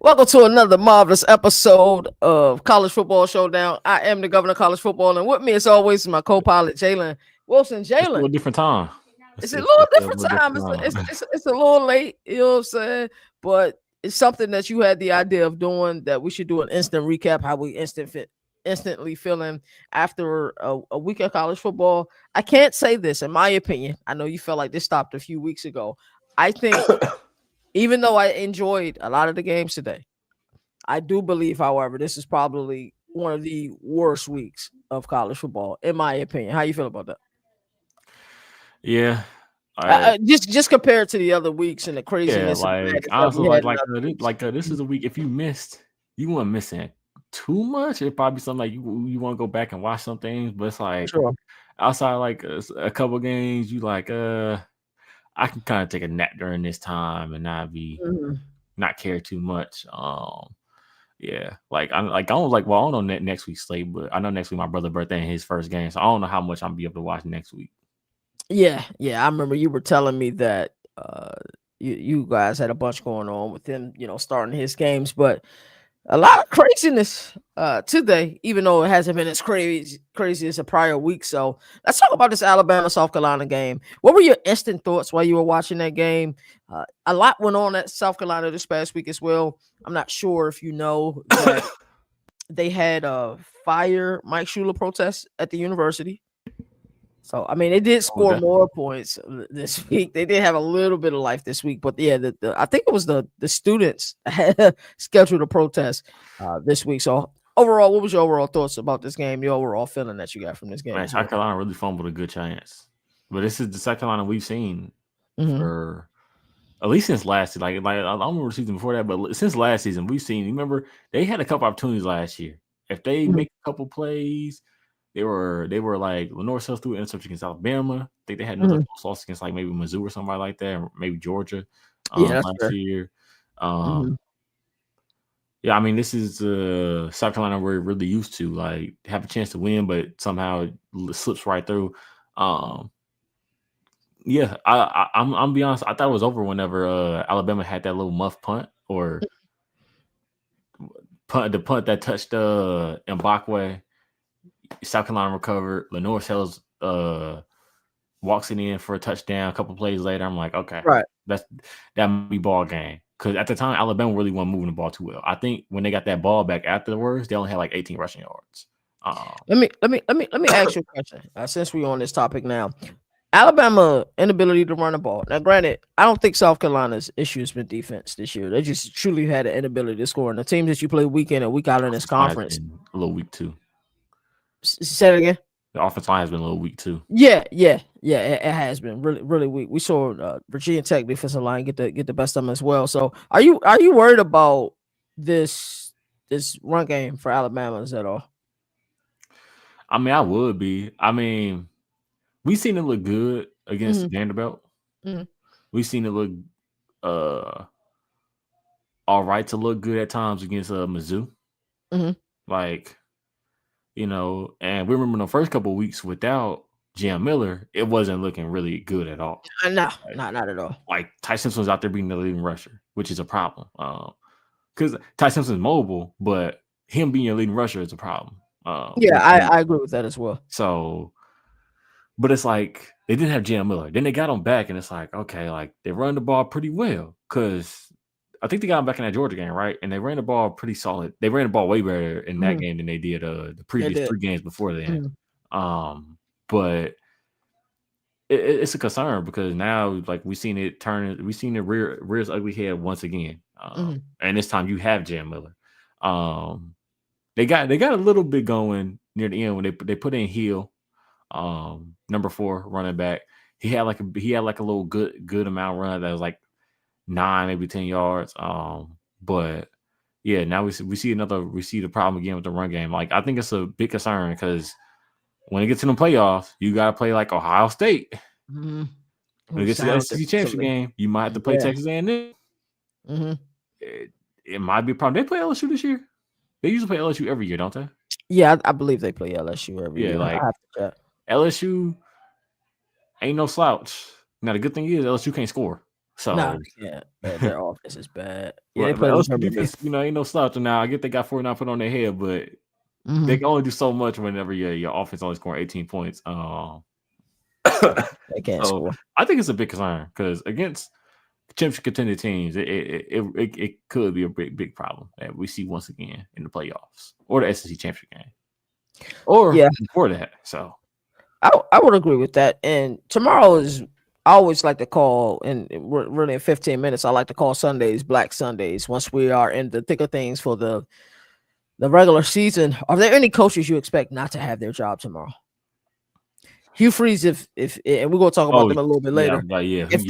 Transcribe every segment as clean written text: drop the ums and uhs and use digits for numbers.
Welcome to another marvelous episode of College Football Showdown. I am the governor of college football, and with me, as always, is my co-pilot Jalen Wilson. It's a little Jalen, different time. it's a little different time. Different time. It's a little late, you know what I'm saying? But it's something that you had the idea of doing, that we should do an instant recap, how we instantly feeling after a week of college football. I can't say this, in my opinion. I know you felt like this stopped a few weeks ago. I think even though I enjoyed a lot of the games today, I do believe, however, this is probably one of the worst weeks of college football, in my opinion. How you feel about that? Yeah, just compared to the other weeks and the craziness. like honestly, this is a week. If you missed, you weren't missing too much. It probably something like you want to go back and watch some things, but it's like outside like a couple games, you like I can kind of take a nap during this time and not care too much. Yeah, like I don't like. Well, I don't know next week's slate, but I know next week my brother's birthday and his first game, so I don't know how much I'm be able to watch next week. Yeah. I remember you were telling me that you guys had a bunch going on with him, starting his games, but a lot of craziness today, even though it hasn't been as crazy as a prior week. So let's talk about this Alabama-South Carolina game. What were your instant thoughts while you were watching that game? A lot went on at South Carolina this past week as well. I'm not sure if you know that they had a fire Mike Shula protest at the university. So, I mean, they did score more points this week. They did have a little bit of life this week. But, yeah, I think it was the students had scheduled a protest this week. So, overall, what was your overall thoughts about this game, your overall feeling that you got from this game? Man, South Carolina really fumbled a good chance. But this is the South Carolina we've seen for at least since last season. Like I don't remember the season before that, but since last season, we've seen, remember, they had a couple opportunities last year. If they make a couple plays, They were like Lenore Sells threw an interception against Alabama. I think they had another loss against like maybe Mizzou or somebody like that, or maybe Georgia last year. Yeah, I mean, this is South Carolina we're really used to, like have a chance to win, but somehow it slips right through. Yeah, I'm be honest. I thought it was over whenever Alabama had that little muff punt or the punt that touched Mbakwe. South Carolina recovered. Lenore Sells walks it in for a touchdown. A couple plays later, I'm like, okay, right, that might be ball game. Because at the time, Alabama really wasn't moving the ball too well. I think when they got that ball back afterwards, they only had like 18 rushing yards. Let me ask you a question. Since we're on this topic now, Alabama inability to run the ball. Now, granted, I don't think South Carolina's issue has been defense this year. They just truly had an inability to score. And the teams that you play week in and week out in this conference, a little weak too. Say it again. The offensive line has been a little weak too. Yeah. It has been really weak. We saw Virginia Tech defensive line get the best of them as well. So, are you worried about this run game for Alabama's at all? I mean, I would be. I mean, we've seen it look good against Vanderbilt. We've seen it look all right to look good at times against Mizzou. Like. And we remember the first couple of weeks without Jam Miller, it wasn't looking really good at all. No, not at all. Like Ty Simpson was out there being the leading rusher, which is a problem. Because Ty Simpson's mobile, but him being your leading rusher is a problem. I agree with that as well. So, but it's like they didn't have Jam Miller. Then they got him back, and it's like, okay, like they run the ball pretty well because I think they got him back in that Georgia game, right? And they ran the ball pretty solid. They ran the ball way better in that game than they did the previous 3 games before then. But it's a concern because now, like, we've seen it rear its ugly head once again. And this time you have Jam Miller. They got a little bit going near the end when they put in Hill, number 4 running back. He had like a little good amount run that was like 9, maybe 10 yards. But yeah, now we see the problem again with the run game. Like, I think it's a big concern because when it gets to the playoffs, you got to play like Ohio State. When it gets to the SEC championship game, you might have to play Texas A&M. It might be a problem. They play LSU this year. They usually play LSU every year, don't they? Yeah, I believe they play LSU every year. Like LSU ain't no slouch. Now the good thing is LSU can't score. Nah, So, they can't. Their offense is bad. Yeah, they but played in the LSU Premier League. defense, ain't no slouch now. I get they got 49 put on their head, but they Mhm. can only do so much whenever your offense only scoring 18 points. They can't So score. I think it's a big concern because against championship contending teams, it could be a big problem that we see once again in the playoffs or the SEC championship game or Yeah, before that. So I would agree with that. And tomorrow is I always like to call, and we're really in 15 minutes. I like to call Sundays Black Sundays. Once we are in the thick of things for the regular season, are there any coaches you expect not to have their job tomorrow? Hugh Freeze, if and we're gonna talk about them a little bit yeah, later. but yeah, If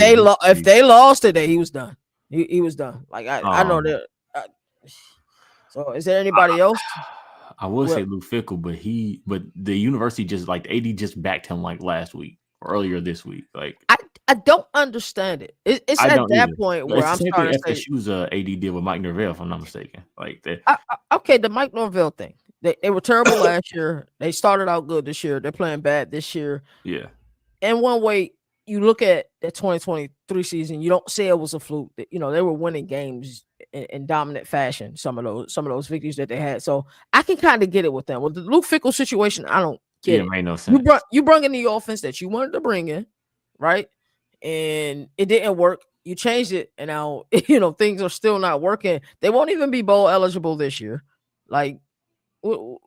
they lost today, he was done. He was done. Like I know um, that. So is there anybody else? I would Well, say Luke Fickle, but the university just like the AD just backed him like last week or earlier this week. Like I don't understand it. It's I at don't that either. point But where it's the I'm same thing starting to say, FSU's AD did with Mike Norvell, if I'm not mistaken. Like that. okay, the Mike Norvell thing. They were terrible last year. They started out good this year. They're playing bad this year. Yeah. In one way, you look at the 2023 season, you don't say it was a fluke. They were winning games in dominant fashion. Some of those victories that they had. So I can kind of get it with them. With the Luke Fickle situation, I don't get Yeah, it. made no sense. You brought in the offense that you wanted to bring in, right? And it didn't work. You changed it, and now things are still not working. They won't even be bowl eligible this year. Like, what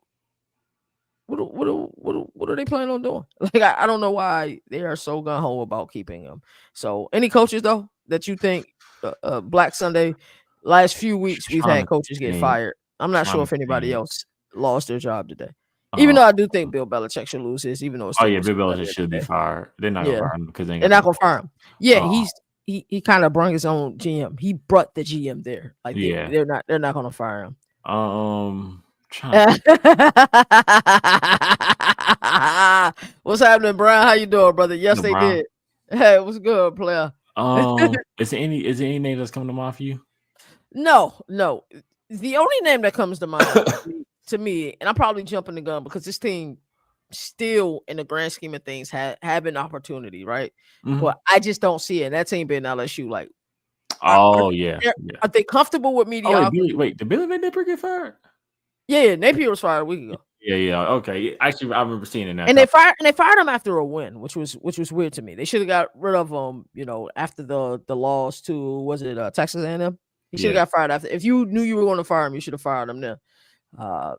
are they planning on doing? Like, I don't know why they are so gung ho about keeping him. So, any coaches though that you think Black Sunday last few weeks we've Trying had to coaches get think. fired. I'm not Trying sure to if anybody think. else lost their job today. Even Uh, though I do think Bill Belichick should lose his, even though it's oh still yeah, goes Bill at the Belichick end should of be the day. fired. They're not gonna Yeah, fire him because they ain't they're got not the gonna fire him. Yeah, uh, he kind of brought his own GM. He brought the GM there. Like yeah. they're not gonna fire him. Trying to What's happening, Brian? How you doing, brother? Yes, think, they Brown. did. Hey, what's good, player? Is there any name that's coming to mind for you? No. The only name that comes to mind to me, and I'm probably jumping the gun because this team still, in the grand scheme of things, have an opportunity, right? Mm-hmm. But I just don't see it. And that team being LSU, like, are, Oh yeah. are they comfortable with Oh mediocrity? did Billy Van Dipper get fired? Yeah, Napier was fired a week ago. Yeah. Okay. Actually, I remember seeing it now. And they fired him after a win, which was weird to me. They should have got rid of him, after the loss to, was it Texas A&M? He should have Yeah. got fired after. If you knew you were going to fire him, you should have fired him then. And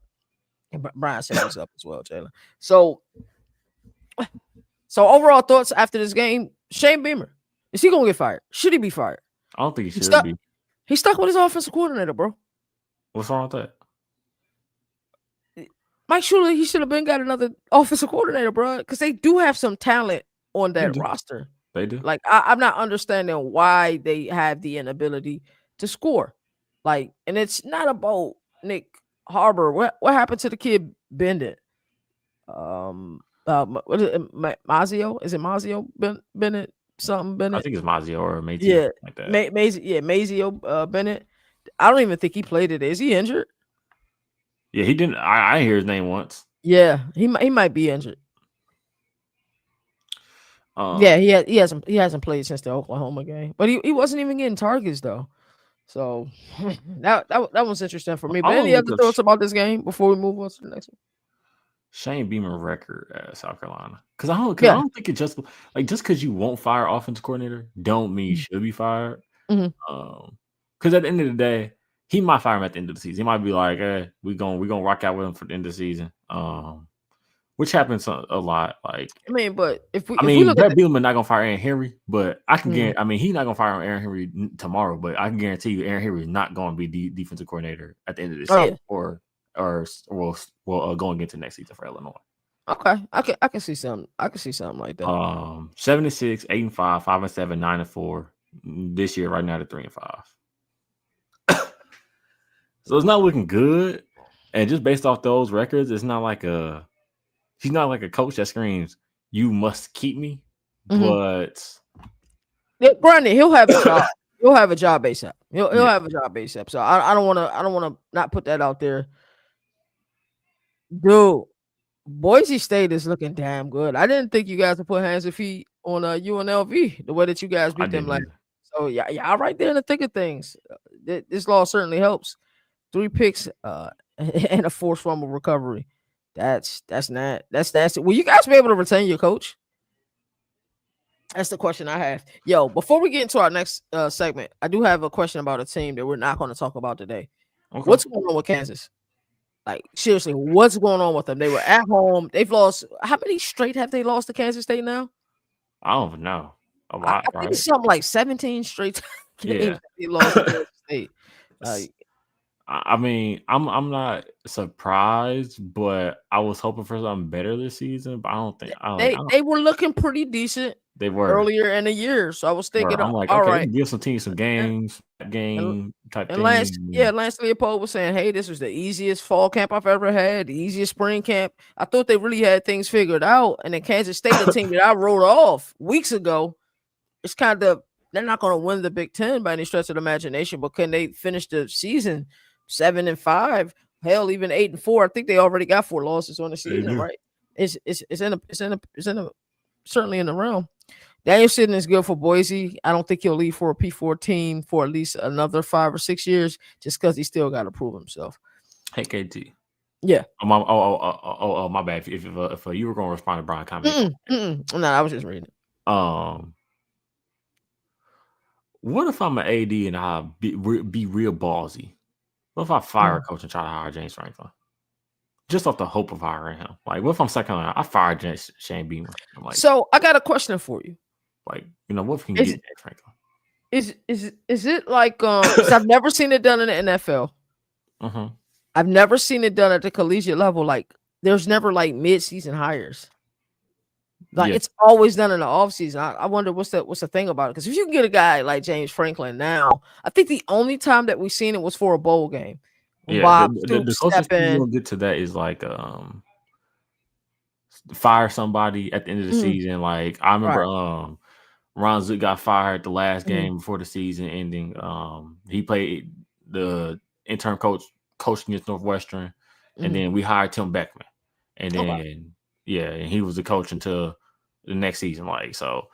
Brian said what's up as well, Jalen. So overall thoughts after this game, Shane Beamer, is he going to get fired? Should he be fired? I don't think he should be. He's stuck with his offensive coordinator, bro. What's wrong with that? Mike Shula, he should have been got another offensive coordinator, bro, because they do have some talent on that roster. They do. Like, I'm not understanding why they have the inability to score. Like, and it's not about Nick Harbor. What happened to the kid Bennett? What is it? Mazio? Is it Mazio Bennett? Something Bennett? I think it's Mazio or Mazio. Yeah, like that. Mazio Bennett. I don't even think he played today. Is he injured? Yeah, he didn't. I didn't hear his name once. Yeah, he might be injured. Yeah, he hasn't played since the Oklahoma game, but he wasn't even getting targets though. So that was interesting for me. But any other thoughts about this game before we move on to the next one? Shane Beamer record at South Carolina, because I don't think it just because you won't fire offensive coordinator don't mean you should be fired. Because at the end of the day, he might fire him at the end of the season. He might be like, we're gonna rock out with him for the end of the season. Which happens a lot. Like, I mean, but if we look Brett Bielema not gonna fire Aaron Henry, but I can guarantee. I mean, he's not gonna fire Aaron Henry tomorrow, but I can guarantee you, Aaron Henry is not going to be defensive coordinator at the end of the season, or going into next season for Illinois. Okay, I can see something. I can see something like that. 76, 8-5, 5-7, 9-4. This year, right now, they're 3-5. So it's not looking good, and just based off those records, it's not like he's not like a coach that screams, "You must keep me." But granted, he'll have a job. He'll have a job ASAP. He'll have a job ASAP. So I don't want to not put that out there, dude. Boise State is looking damn good. I didn't think you guys would put hands and feet on UNLV the way that you guys beat them. Like, So yeah, right there in the thick of things. This loss certainly helps. 3 picks, and a forced fumble recovery. That's not that's will you guys be able to retain your coach? That's the question I have. Yo, before we get into our next segment, I do have a question about a team that we're not going to talk about today. Okay. What's going on with Kansas? Like seriously, what's going on with them? They were at home. They've lost. How many straight have they lost to Kansas State now? I don't know. A I lot, think right? it's something like 17 straight games Yeah. that they lost to Kansas State. Like I mean, I'm not surprised, but I was hoping for something better this season. But I don't think I don't. they were looking pretty decent They were. earlier in the year, so I was thinking, I'm like, all okay, they right. can give some teams some And, games, and game type and Lance, thing. Lance Leopold was saying, "Hey, this was the easiest fall camp I've ever had, the easiest spring camp." I thought they really had things figured out, and then Kansas State, the team that I wrote off weeks ago, it's kind of they're not going to win the Big Ten by any stretch of the imagination, but can they finish the season 7-5? Hell, even 8-4. I think they already got 4 losses on the season, right? It's certainly in the realm. Daniel Sidden is good for Boise. I don't think he'll leave for a P4 team for at least another 5 or 6 years, just because he still got to prove himself. Hey, KT. Yeah. My bad. If you were going to respond to Brian comment, No, I was just reading it. What if I'm an AD and I be real ballsy? What if I fire a coach and try to hire James Franklin? Just off the hope of hiring him. Like, what if I'm second line? I fired Shane Beamer. I'm like, so I got a question for you. Like, what if we can get James Franklin? Is it like 'cause I've never seen it done in the NFL. I've never seen it done at the collegiate level. Like, there's never like mid-season hires. Like it's always done in the offseason. I wonder what's the thing about it. Because if you can get a guy like James Franklin now, I think the only time that we've seen it was for a bowl game. Bob the closest thing you'll get to that is like fire somebody at the end of the season. Like I remember Ron Zook got fired the last game before the season ending. He played the interim coach against Northwestern, and then we hired Tim Beckman, and then and he was the coach until the next season. Like so,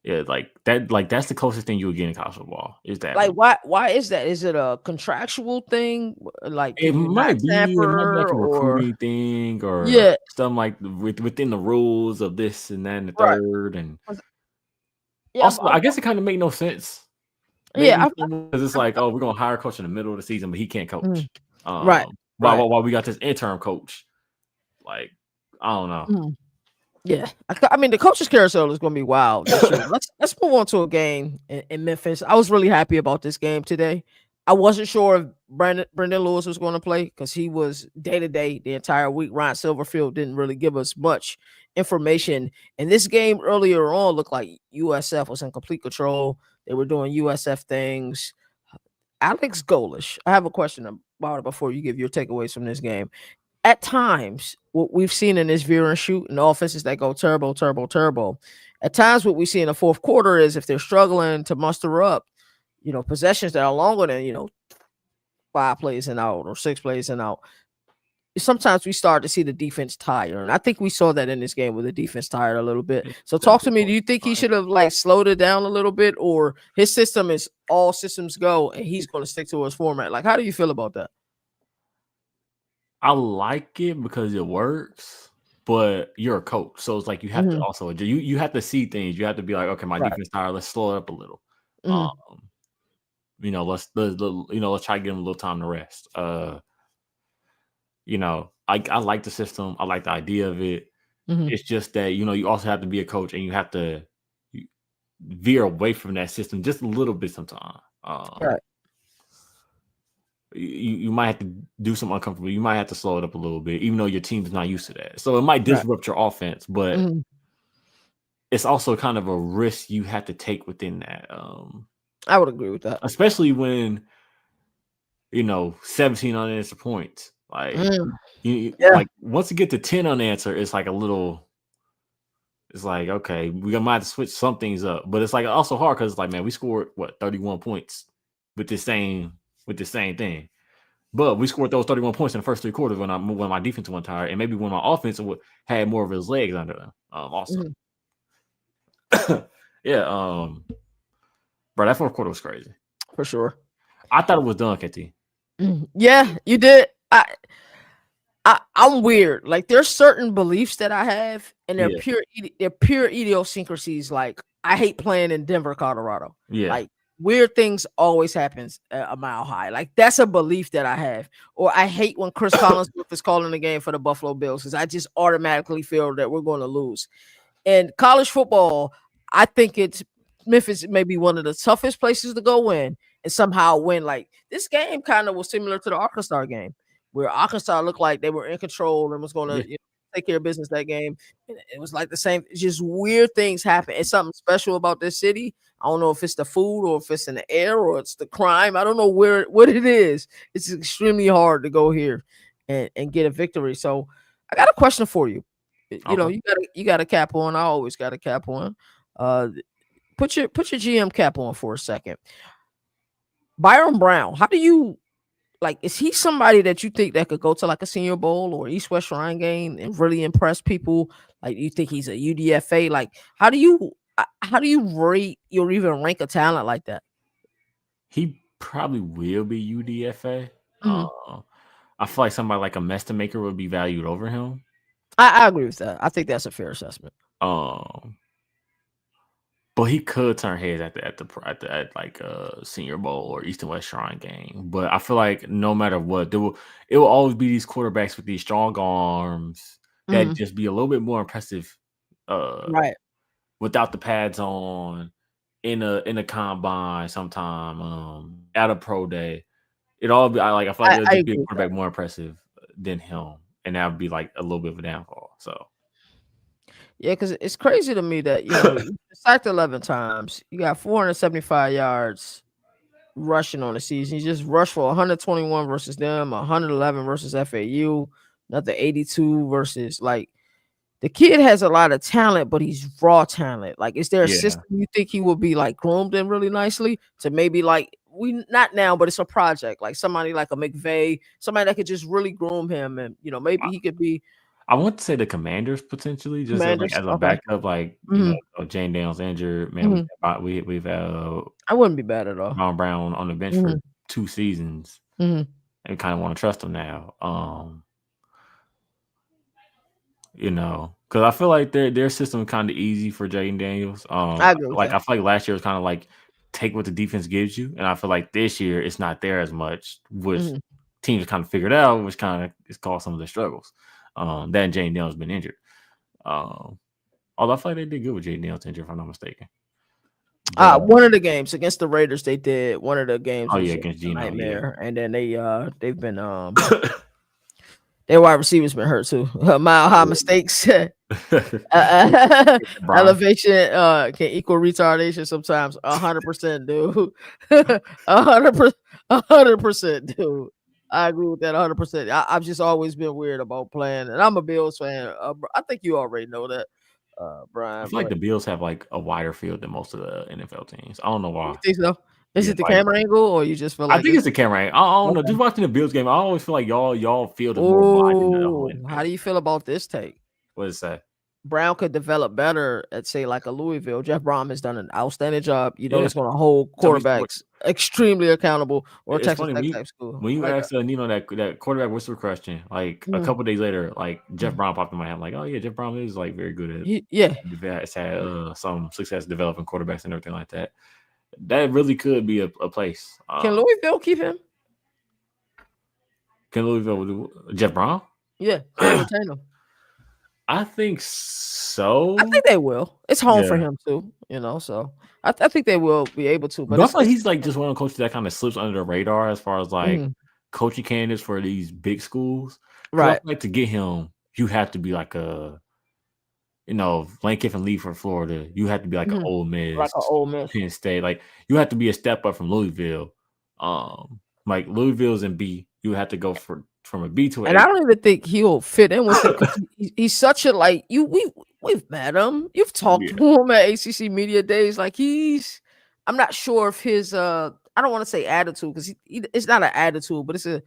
like that. Like that's the closest thing you'll get in college football. Is that like why is that? Is it a contractual thing? Like it might be like a recruiting thing or something like within the rules of this and that and the third and. Also, I guess it kind of make no sense. Because it's like, oh, we're gonna hire a coach in the middle of the season, but he can't coach. While we got this interim coach, like I don't know. Yeah, I mean the coaches carousel is gonna be wild. Let's move on to a game in Memphis. I was really happy about this game today. I wasn't sure if Brendan Lewis was going to play because he was day-to-day the entire week. Ryan Silverfield didn't really give us much information. And this game earlier on looked like USF was in complete control. They were doing USF things. Alex Golish, I have a question about it before you give your takeaways from this game. At times, what we've seen in this veer and shoot and offenses that go turbo. At times, what we see in the fourth quarter is if they're struggling to muster up, possessions that are longer than, 5 plays and out or 6 plays and out. Sometimes we start to see the defense tire. And I think we saw that in this game where the defense tired a little bit. So talk to me. Do you think he should have slowed it down a little bit, or his system is all systems go and he's going to stick to his format? Like, how do you feel about that? I like it because it works, but you're a coach. So it's like you have to also you have to see things. You have to be like, okay, my defense tired. Let's slow it up a little. Let's try to give him a little time to rest. I like the system. I like the idea of it. It's just that, you also have to be a coach and you have to veer away from that system just a little bit sometimes. You might have to do something uncomfortable. You might have to slow it up a little bit, even though your team's not used to that. So it might disrupt your offense, but it's also kind of a risk you have to take within that. I would agree with that. Especially when, 17 unanswered points. Like, like once you get to 10 unanswered, it's like it's like, okay, we might have to switch some things up. But it's like also hard because it's like, man, we scored 31 points with the same thing. But we scored those 31 points in the first 3 quarters when my defense went tired, and maybe when my offense had more of his legs under them. Also. But Bro, that fourth quarter was crazy. for sure. I thought it was done, KT. Yeah, you did. I'm weird. Like there's certain beliefs that I have, and Yeah. they're pure idiosyncrasies. Like I hate playing in Denver, Colorado. Yeah. Like weird things always happens a mile high. Like that's a belief that I have. Or I hate when Chris Collinsworth is calling the game for the Buffalo Bills because I just automatically feel that we're going to lose. And college football, I think it's Memphis may be one of the toughest places to go in and somehow win. Like this game kind of was similar to the Arkansas game, where Arkansas looked like they were in control and was going Yeah. to take care of business that game. And it was like the same. It's just weird things happen. It's something special about this city. I don't know if it's the food or if it's in the air or it's the crime. I don't know what it is. It's extremely hard to go here and get a victory. So I got a question for you. You know, Okay. you got a cap on. I always got a cap on. Uh, put your GM cap on for a second. Byron Brown, how do you like? Is he somebody that you think that could go to like a Senior Bowl or East West Shrine game and really impress people? Like, you think he's a UDFA? Like, how do you rate or even rank a talent like that? He probably will be UDFA. Mhm. I feel like somebody like a Mestamaker would be valued over him. I agree with that. I think that's a fair assessment. Um, but he could turn heads at like Senior Bowl or East and West Shrine game. But I feel like no matter what, it will always be these quarterbacks with these strong arms that Mhm. just be a little bit more impressive Right. without the pads on in a combine sometime at a pro day. It all be I feel like it'll I just be a agree with that. quarterback more impressive than him, and that would be like a little bit of a downfall. So Yeah, because it's crazy to me that you sacked 11 times. You got 475 yards rushing on the season. You just rushed for 121 versus them, 111 versus FAU, another 82 versus like the kid has a lot of talent, but he's raw talent. Like, is there a yeah, system you think he will be like groomed in really nicely to maybe like we not now, but it's a project like somebody like a McVay, somebody that could just really groom him, and maybe he could be I want to say the Commanders potentially just Commanders. as a Okay. backup, Hmm. Jane Daniels injured. Man, Hmm. we've had I wouldn't be bad at all. Ron Brown on the bench for Hmm. 2 seasons, Hmm. and we kind of want to trust him now. Because I feel like their system kind of easy for Jaden Daniels. I agree with that. I feel like last year was kind of like take what the defense gives you, and I feel like this year it's not there as much, which Mhm. teams kind of figured out, which kind of has caused some of their struggles. That and Jaden Daniels been injured. Although I feel like they did good with Jaden Daniels injured, if I'm not mistaken. But One of the games against the Raiders, they did. One of the games oh was yeah, a against Geno, yeah. nightmare, and then they've been their wide receivers been hurt too. Mile high mistakes. Brian. Elevation can equal retardation sometimes. 100%, dude. 100%, 100%, dude. I agree with that 100%. I've just always been weird about playing, and I'm a Bills fan. I think you already know that, I Brian. feel like But the Bills have like a wider field than most of the NFL teams. I don't know you why. think so? Is Yeah, it the like camera angle, or you just feel I like think it's it's the camera. I don't know. okay? Just watching the Bills game, I always feel like y'all field is more wide than the whole Oh, how NFL. do you feel about this take? What does it say? Brown could develop better at say like a Louisville. Jeff Brom has done an outstanding job. Yeah. He's going to hold So quarterbacks extremely accountable, or it's Texas funny Tech type school. when I you like that. ask Nino that quarterback whisper question, like a Mhm, couple days later, like Jeff mhm. Brown popped in my head. I'm like, oh yeah, Jeff Brown is like very good at Yeah. has had some success developing quarterbacks and everything like that. That really could be a place. Can Louisville keep him? Can Louisville do Jeff Brown? Yeah. Can they retain him? I think I so. think they will. It's home for Yeah. him too. So I think they will be able to. But But I feel like it's he's like just one of the coaches that kind of slips under the radar as far as like mhm, coaching candidates for these big schools. Because I right. feel like to get him, you have to be like Lane Kiffin Lee from Florida. You have to be like an Mhm. Ole Like Miss, an Ole Miss. Penn State. Like you have to be a step up from Louisville. Like Louisville's in B. You have to go from a B to an And I A. don't even think he'll fit in with them because he's such a like you. We've met him. You've talked Yeah. to him at ACC media days. Like I'm not sure if his I don't want to say attitude because it's not an attitude, but it's a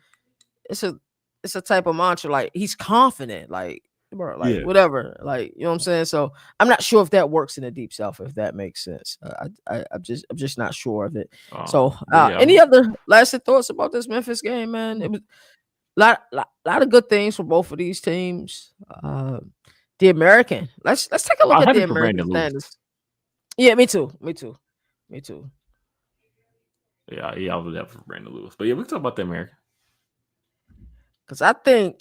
it's a type of mantra. Like he's confident. Like bro, like Yeah. whatever, like you know what I'm saying. So I'm not sure if that works in the deep south, if that makes sense. I'm just not sure of it. So But yeah, any other lasting thoughts about this Memphis game, man? It was lot of good things for both of these teams. The American, let's take a look I'm at the happy for American Brandon Lewis. standings. Yeah, me too. Me too. Me too. Yeah, I was there for Brandon Lewis. But yeah, we can talk about the American. Because I think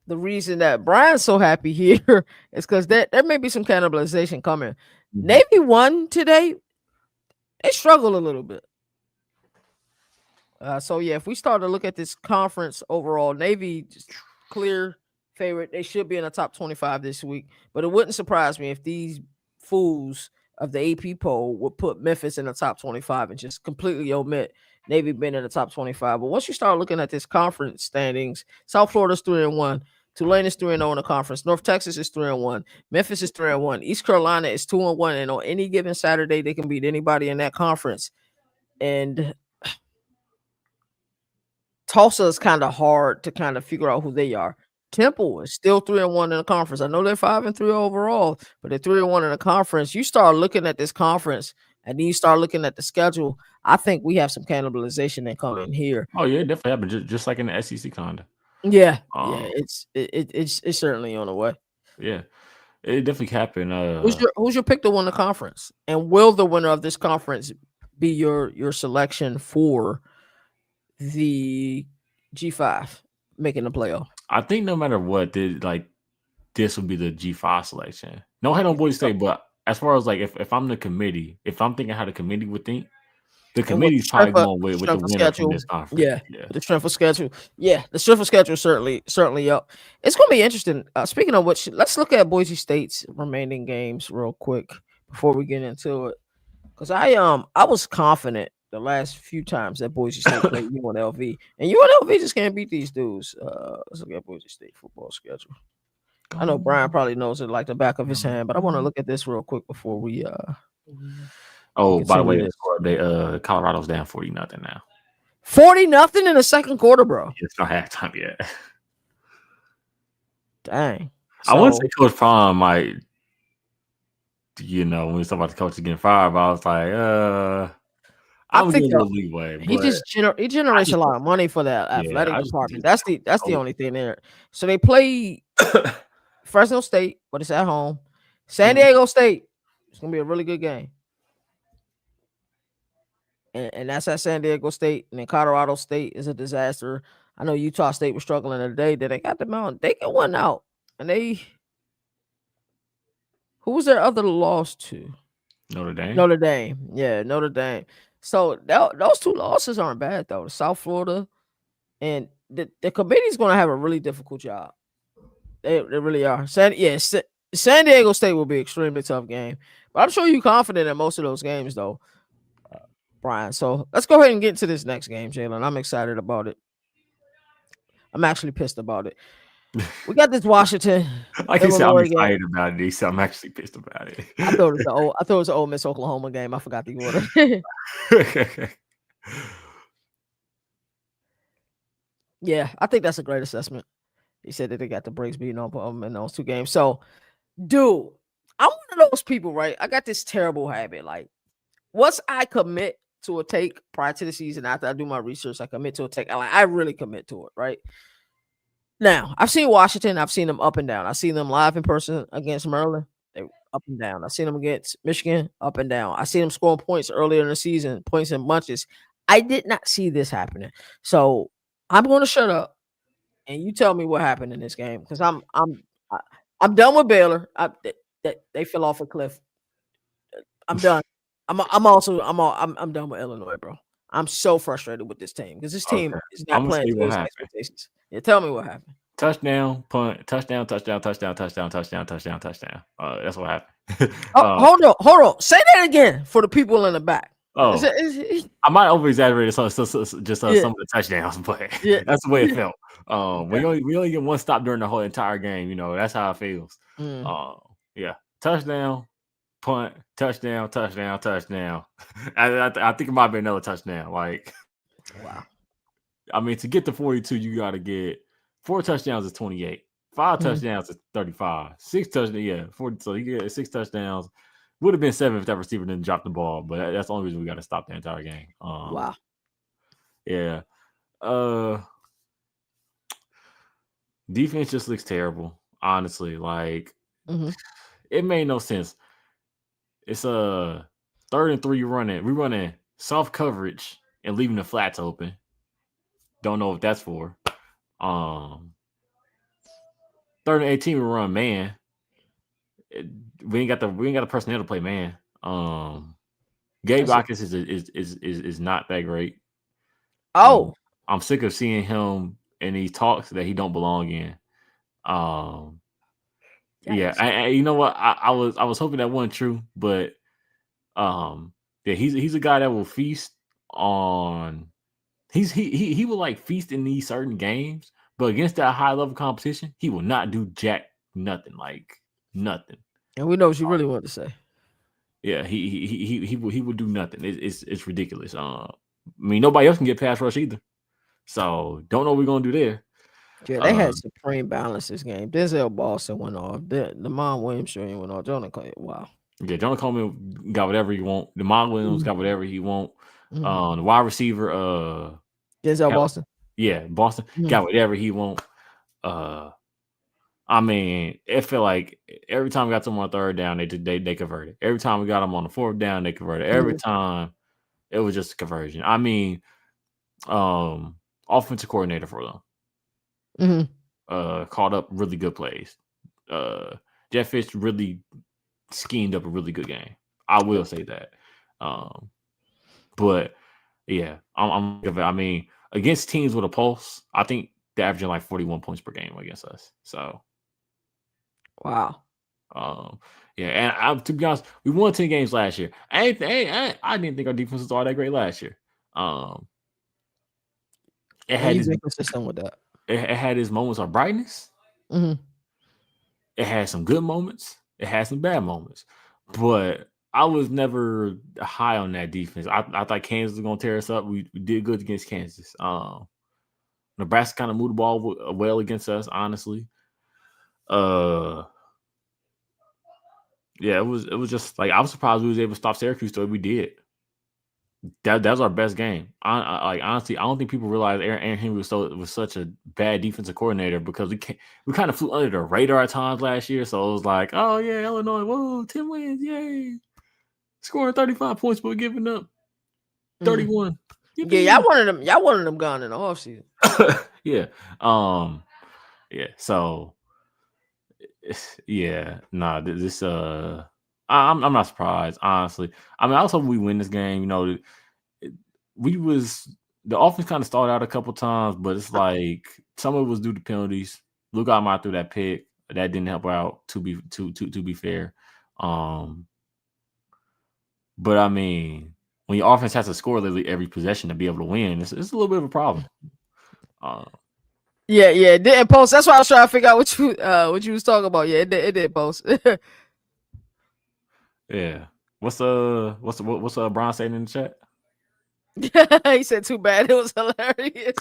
the reason that Brian's so happy here is because there may be some cannibalization coming. Mm-hmm. Navy won today. They struggle a little bit. So yeah, if we start to look at this conference overall, Navy just clear favorite. They should be in the top 25 this week. But it wouldn't surprise me if these fools of the AP poll would put Memphis in the top 25 and just completely omit Navy being in the top 25. But once you start looking at this conference standings, South Florida's 3-1. Tulane is 3-0 in the conference. North Texas is 3-1. Memphis is 3-1. East Carolina is 2-1. And on any given Saturday, they can beat anybody in that conference. And Tulsa is kind of hard to kind of figure out who they are. Temple is still 3-1 in the conference. I know they're 5-3 overall, but they're 3-1 in the conference. You start looking at this conference, and then you start looking at the schedule. I think we have some cannibalization that come in here. Oh yeah, it definitely happened, just like in the SEC kind of. Yeah, it's certainly on the way. Yeah, it definitely happened. Who's your pick to win the conference? And will the winner of this conference be your selection for the G5 making the playoff? I think no matter what, this would be the G5 selection. No hate on Boise State, but as far as like if I'm the committee, if I'm thinking how the committee would think, the committee's probably going with the winner from this conference. Yeah, the strength of schedule. Yeah, the strength of schedule certainly up. It's going to be interesting. Speaking of which, let's look at Boise State's remaining games real quick before we get into it. Because I was confident the last few times that Boise State played UNLV, and UNLV just can't beat these dudes. Let's look at Boise State football schedule. I know Brian probably knows it like the back of his hand, but I want to look at this real quick before we Oh, by the way, Colorado's down 40-0 now. 40-0 in the second quarter, bro. It's not halftime yet. Dang. I want to say Coach Prime might, when we talk about the coaches getting fired, but I was like, I'm giving a little leeway. He generates a lot of money for that athletic department. That's the only thing there. So they play Fresno State, but it's at home. San Diego State. It's gonna be a really good game. And that's at San Diego State. And then Colorado State is a disaster. I know Utah State was struggling today. That they got them out. They get one out. And who was their other loss to? Notre Dame. Notre Dame. Yeah, Notre Dame. So those two losses aren't bad though. South Florida and the committee's going to have a really difficult job. They really are. San Diego State will be an extremely tough game, but I'm sure you're confident in most of those games though, Brian. So let's go ahead and get into this next game, Jalen. I'm excited about it. I'm actually pissed about it. We got this Washington. Like you said, I'm excited about it. So I'm actually pissed about it. I thought it was the Ole Miss Oklahoma game. I forgot the order. Yeah, I think that's a great assessment. He said that they got the brakes beating on them in those two games. So, dude, I'm one of those people, right? I got this terrible habit. Like, once I commit to a take prior to the season, after I do my research, I commit to a take. I really commit to it, right? Now, I've seen Washington. I've seen them up and down. I've seen them live in person against Maryland. They were up and down. I've seen them against Michigan, up and down. I've seen them scoring points earlier in the season, points in bunches. I did not see this happening. So I'm going to shut up, and you tell me what happened in this game because I'm done with Baylor. They fell off a cliff. I'm done. I'm done with Illinois, bro. I'm so frustrated with this team because this team is not playing to his expectations. Yeah, tell me what happened. Touchdown, punt, touchdown, touchdown, touchdown, touchdown, touchdown, touchdown, touchdown. That's what happened. Hold on. Say that again for the people in the back. I might over exaggerate some of the touchdowns, but that's the way it felt. We only get one stop during the whole entire game. That's how it feels. Touchdown, punt, touchdown, touchdown, touchdown. I think it might be another touchdown. Like, wow. I mean, to get to 42, you got to get 4 touchdowns is 28. 5 touchdowns to 35. 6 touchdowns, yeah, 40. So he get 6 touchdowns. Would have been 7 if that receiver didn't drop the ball, but that's the only reason we got to stop the entire game. Wow. Yeah. Defense just looks terrible, honestly. Like, it made no sense. It's a 3rd and 3 running. We're running soft coverage and leaving the flats open. Don't know what that's for. 3rd and 18, we run man. We ain't got the personnel to play man. Gabe Bacchus is not that great. Oh, I'm sick of seeing him in these talks that he don't belong in. Yeah, I you know what? I was hoping that wasn't true, but yeah, he's a guy that will feast on. He will like feast in these certain games, but against that high level competition, he will not do nothing. And we know what you really want to say. Yeah, he will do nothing. It's ridiculous. I mean, nobody else can get pass rush either. So don't know what we're gonna do there. Yeah, they had supreme balance this game. Denzel Boston went off. The Lamont Williams went off. Jonah Coleman, wow. Yeah, Jonah Coleman got whatever he want. DeMond Williams got whatever he want. The wide receiver, Denzel Boston. Yeah, Boston got whatever he want. I mean, it felt like every time we got them on 3rd down, they converted. Every time we got them on the 4th down, they converted. Every time it was just a conversion. I mean, offensive coordinator for them. Called up really good plays. Jeff Fish really schemed up a really good game. I will say that. But yeah, I mean, against teams with a pulse, I think they're averaging like 41 points per game against us. So, wow. Yeah, and to be honest, we won 10 games last year. I didn't think our defense was all that great last year. It had been consistent with that. It had its moments of brightness. It had some good moments. It had some bad moments. But I was never high on that defense. I thought Kansas was going to tear us up. We did good against Kansas. Nebraska kind of moved the ball well against us, honestly. Yeah, it was just like I was surprised we was able to stop Syracuse the way we did. That was our best game. Honestly, I don't think people realize Aaron Henry was such a bad defensive coordinator because we kind of flew under the radar at times last year. So it was like, oh yeah, Illinois, whoa, 10 wins, yay, scoring 35 points, but giving up 31. Yeah, y'all wanted them gone in the offseason. Yeah, yeah. So yeah, nah, this I'm not surprised, honestly. I mean, I was hoping we win this game. You know, the offense kind of stalled out a couple times, but it's like some of it was due to penalties. Luke Almont threw that pick that didn't help out. To be fair, but I mean, when your offense has to score literally every possession to be able to win, it's a little bit of a problem. Yeah, it didn't post. That's why I was trying to figure out what you was talking about. Yeah, it did post. Yeah. What's Brian saying in the chat? He said, "Too bad." It was hilarious.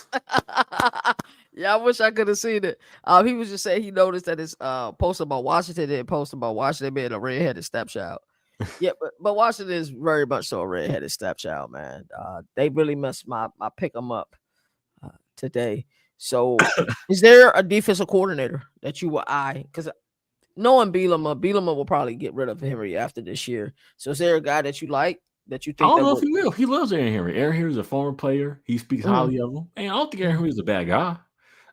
Yeah, I wish I could have seen it. He was just saying he noticed that his post about Washington didn't post about Washington being a redheaded stepchild. Yeah, but Washington is very much so a redheaded stepchild, man. They really messed my pick 'em up today. So, is there a defensive coordinator that you will eye? Because knowing Bielema will probably get rid of Henry after this year. So, is there a guy that you like that you think? I don't know if he will. He loves Aaron Henry. Aaron Henry is a former player. He speaks highly of him, and I don't think Aaron Henry is a bad guy.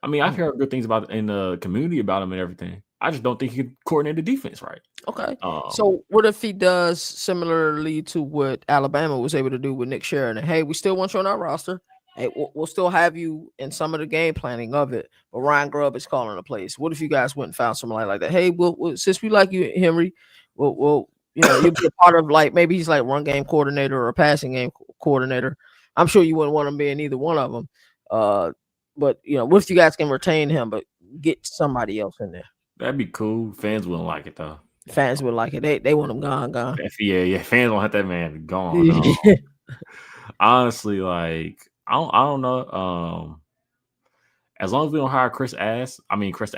I mean, I've heard good things about in the community about him and everything. I just don't think he could coordinate the defense right. Okay. So, what if he does similarly to what Alabama was able to do with Nick Sheridan? Hey, we still want you on our roster. Hey, we'll still have you in some of the game planning of it, but Ryan Grubb is calling the plays. What if you guys went and found somebody like that? Hey, we'll since we like you, Henry, we'll you'll be a part of, like, maybe he's like run game coordinator or a passing game coordinator. I'm sure you wouldn't want him being either one of them. But what if you guys can retain him, but get somebody else in there? That'd be cool. Fans wouldn't like it though. Fans would like it. They want him gone. Yeah. Fans don't have that man gone. Honestly, like I don't know. as long as we don't hire Chris Ash, I'll be good.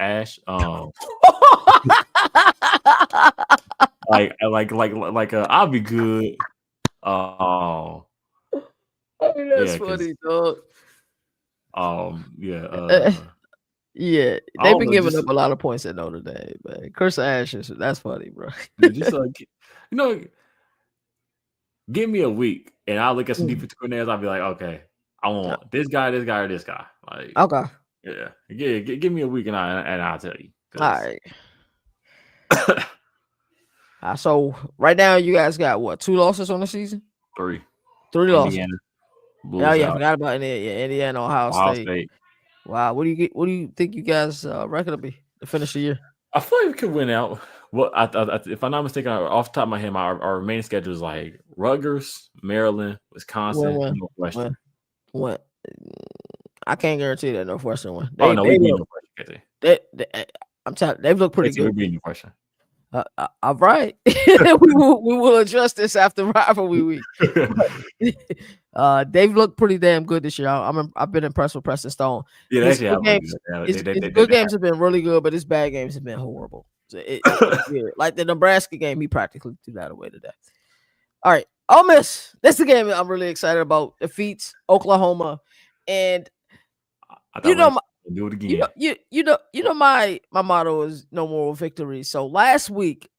That's funny, dog. Yeah. Yeah, I they've don't been know, giving just up a lot of points at Notre Dame, man. Chris Ash that's funny, bro. just give me a week and I'll look at some defensive coordinators. I'll be like, okay, I want this guy, or this guy. Like, Okay. yeah, give me a week and I'll tell you. All right. So right now you guys got what? 2 losses on the season? 3 losses. Indiana. Oh yeah, I forgot about Indiana, Ohio State. Wow, what do you think you guys record to be to finish the year? I feel like we could win out. Well, if I'm not mistaken, off the top of my head, our remaining schedule is like Rutgers, Maryland, Wisconsin, Northwestern. What? I can't guarantee that Northwestern one. We beat Northwestern. I'm telling, they've looked pretty good. We beat Northwestern. All right, we will adjust this after rivalry week. They've looked pretty damn good this year. I've been impressed with Preston Stone. Yeah, his good games have been really good, but his bad games have been horrible. So it's weird. Like the Nebraska game, he practically threw that away today. All right, Ole Miss. That's the game I'm really excited about. Defeats Oklahoma, and do it again. My motto is no moral victories. So last week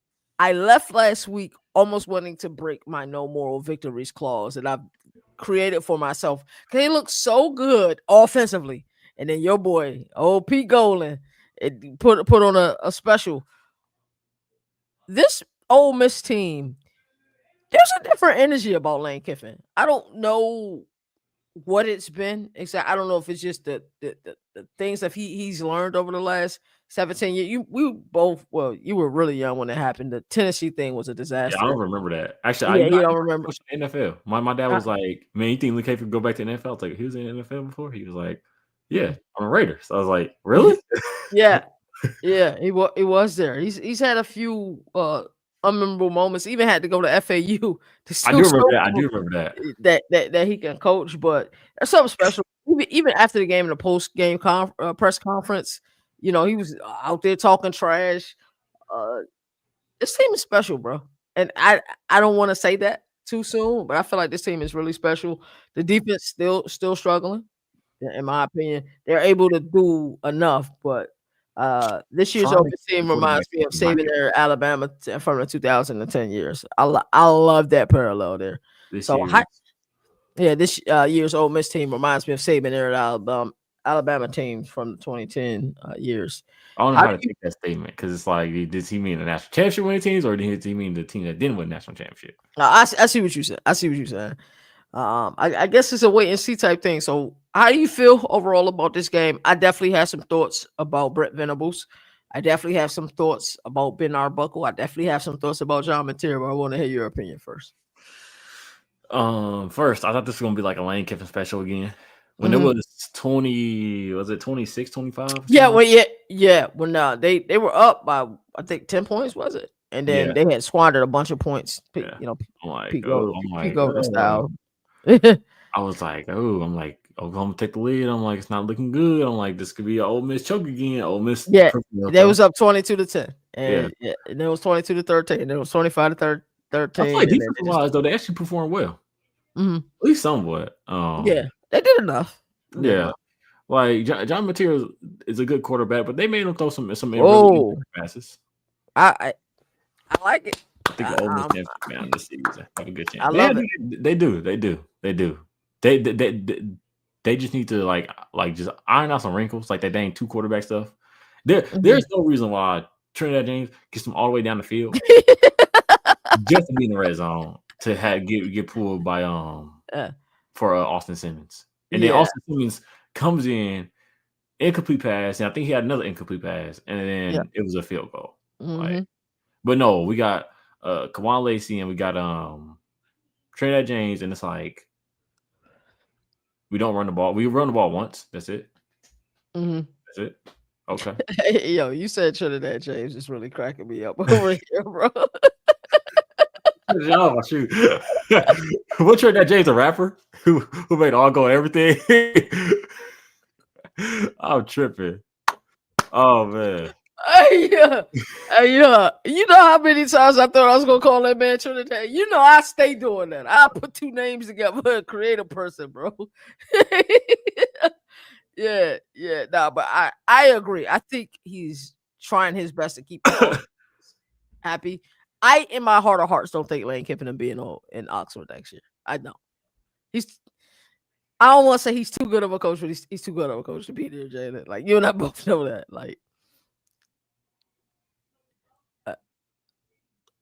almost wanting to break my no moral victories clause that I've created for myself because he looks so good offensively, and then your boy Pete Golan put on a special. This Ole Miss team, there's a different energy about Lane Kiffin. I don't know what it's been exactly. I don't know if it's just the things that he's learned over the last 17 years. You were really young when it happened. The Tennessee thing was a disaster. Yeah, I don't remember that. Actually, you don't remember NFL. My dad was like, "Man, you think Luke Kiffin go back to the NFL?" I was like, "He was in the NFL before." He was like, "Yeah, I'm a Raider." So I was like, "Really?" Yeah, he was there. He's had a few unmemorable moments. Even had to go to FAU to I do remember that he can coach, but there's something special. Even after the game in the post game press conference, he was out there talking trash. This team is special, bro, and I don't want to say that too soon, but I feel like this team is really special. The defense still struggling, in my opinion. They're able to do enough, but this year's open team reminds me of Saban era Alabama from the 2010 years. I love that parallel there. This year's Ole Miss team reminds me of Saban era Alabama teams from the 2010 years. I don't know how to take that statement because it's like, does he mean the national championship winning teams, or does he mean the team that didn't win the national championship? I see what you said. I guess it's a wait and see type thing. So how do you feel overall about this game? I definitely have some thoughts about Brett Venables. I definitely have some thoughts about Ben Arbuckle. I definitely have some thoughts about John Mateer, but I want to hear your opinion first. First, I thought this was going to be like a Lane Kiffin special again. When it was 26, 25? Yeah, well, they were up by, I think, 10 points, was it? And then they had squandered a bunch of points, Pete Golding style. I was like, Oklahoma take the lead. I'm like, it's not looking good. I'm like, this could be an Ole Miss choke again. Ole Miss. Yeah, they was up 22-10. And it was 22-13. And it was 25-13. I feel like defense-wise, though, they actually performed well. Mm-hmm. At least somewhat. They did enough. Like John Mateer is a good quarterback, but they made him throw some really passes. I like it. I think the Ole Miss champion this season have a good chance. I love it. They do. They just need to like just iron out some wrinkles, like that dang 2 quarterback stuff. There's no reason why Trinidad James gets them all the way down the field just to be in the red zone to get pulled by for Austin Simmons. And then Austin Simmons comes in incomplete pass, and I think he had another incomplete pass, and then it was a field goal. But no, we got Kawan Lacey and we got Trinidad James, and it's like we don't run the ball. We run the ball once. That's it. That's it. Okay. Hey, yo, you said Trinidad James is really cracking me up over here, bro. Oh, shoot. What Trinidad James, a rapper who made all go everything? I'm tripping. Oh man. Hey, yeah. Hey, yeah. You know how many times I thought I was gonna call that man Trinidad? You know I stay doing that. I put two names together and create a person, bro. Yeah, yeah. Nah, but I agree. I think he's trying his best to keep all happy. I, in my heart of hearts, don't think Lane Kiffin and being in Oxford next year. I don't. He's. I don't want to say he's too good of a coach, but he's too good of a coach to be there, Jalen. Like you and I both know that. Like, I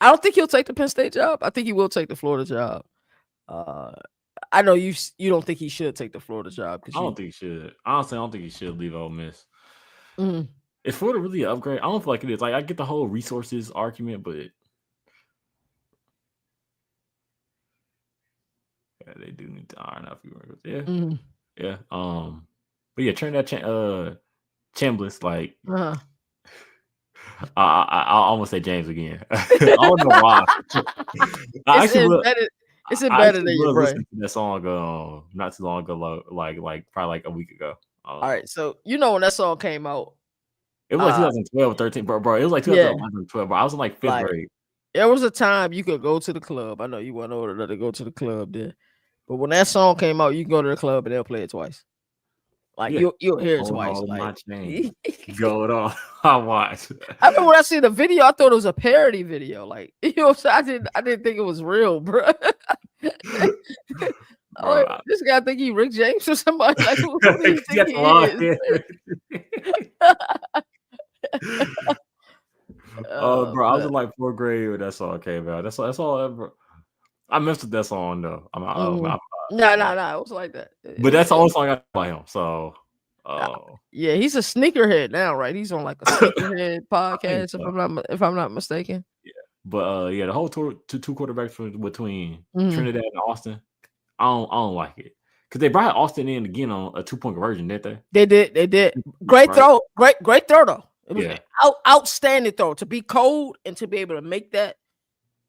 don't think he'll take the Penn State job. I think he will take the Florida job. Uh, I know you don't think he should take the Florida job because I don't think he should. Honestly, I don't think he should leave Ole Miss. Mhm. Is Florida really an upgrade? I don't feel like it is. Like I get the whole resources argument, but yeah, they do need to iron out a few words. Yeah, Mhm. yeah. But yeah, Trinidad Chambliss, like Uh-huh. I almost say James again. I don't know why. I It's actually will. embedded. It's I embedded actually in your was brain. listening to that song not too long ago, like probably like a week ago. All right, so you know when that song came out, It was like 2012 or 13, bro. It was like yeah, 2011, 12, bro. I was in like fifth like grade. there was a time you could go to the club. I know you weren't old enough to go to the club there, but when that song came out, you can go to the club and they'll play it twice. Like Yeah. you'll hear it Hold twice. on my Like chain. Going on. I watched. I remember when I seen the video, I thought it was a parody video. Like you know, what I'm saying? I didn't think it was real, bro. Bro, This guy think he Rick James or somebody. Like who do you think that's he a lot. is? Bro, I was But, in like fourth grade when that song came out. That's all ever. I messed with that song though. no, it was like that. But that's the only song I know by him. So, Uh, yeah, he's a sneakerhead now, right? He's on like a sneakerhead I think podcast, so. if I'm not mistaken. Yeah, but yeah, the whole two quarterbacks between Mhm. Trinidad and Austin, I don't like it because they brought Austin in again on a 2-point conversion, didn't they? They did. Great Right? throw, great throw though. It was Yeah. outstanding throw to be cold and to be able to make that.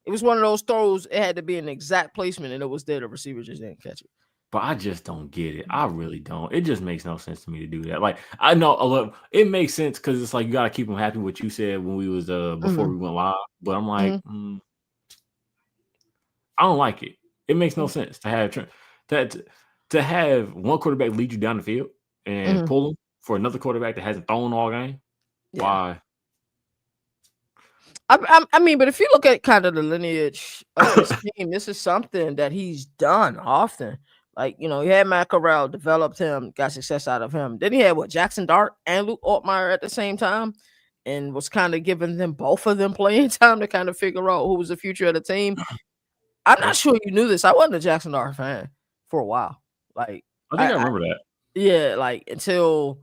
It was one of those throws. It had to be an exact placement, and it was there. The receiver just didn't catch it. But I just don't get it. I really don't. It just makes no sense to me to do that. Like I know it makes sense because it's like you gotta keep them happy. What you said when we was before we went live, but I'm like, I don't like it. It makes no sense to have to have one quarterback lead you down the field and pull him for another quarterback that hasn't thrown all game. Yeah. Why? I mean, but if you look at kind of the lineage of this team, this is something that he's done often. Like, you know, he had Matt Corral, developed him, got success out of him. Then he had Jackson Dart and Luke Altmaier at the same time, and was kind of giving them both of them playing time to kind of figure out who was the future of the team. I'm not sure you knew this. I wasn't a Jackson Dart fan for a while. Like, I think I remember that. Yeah, like until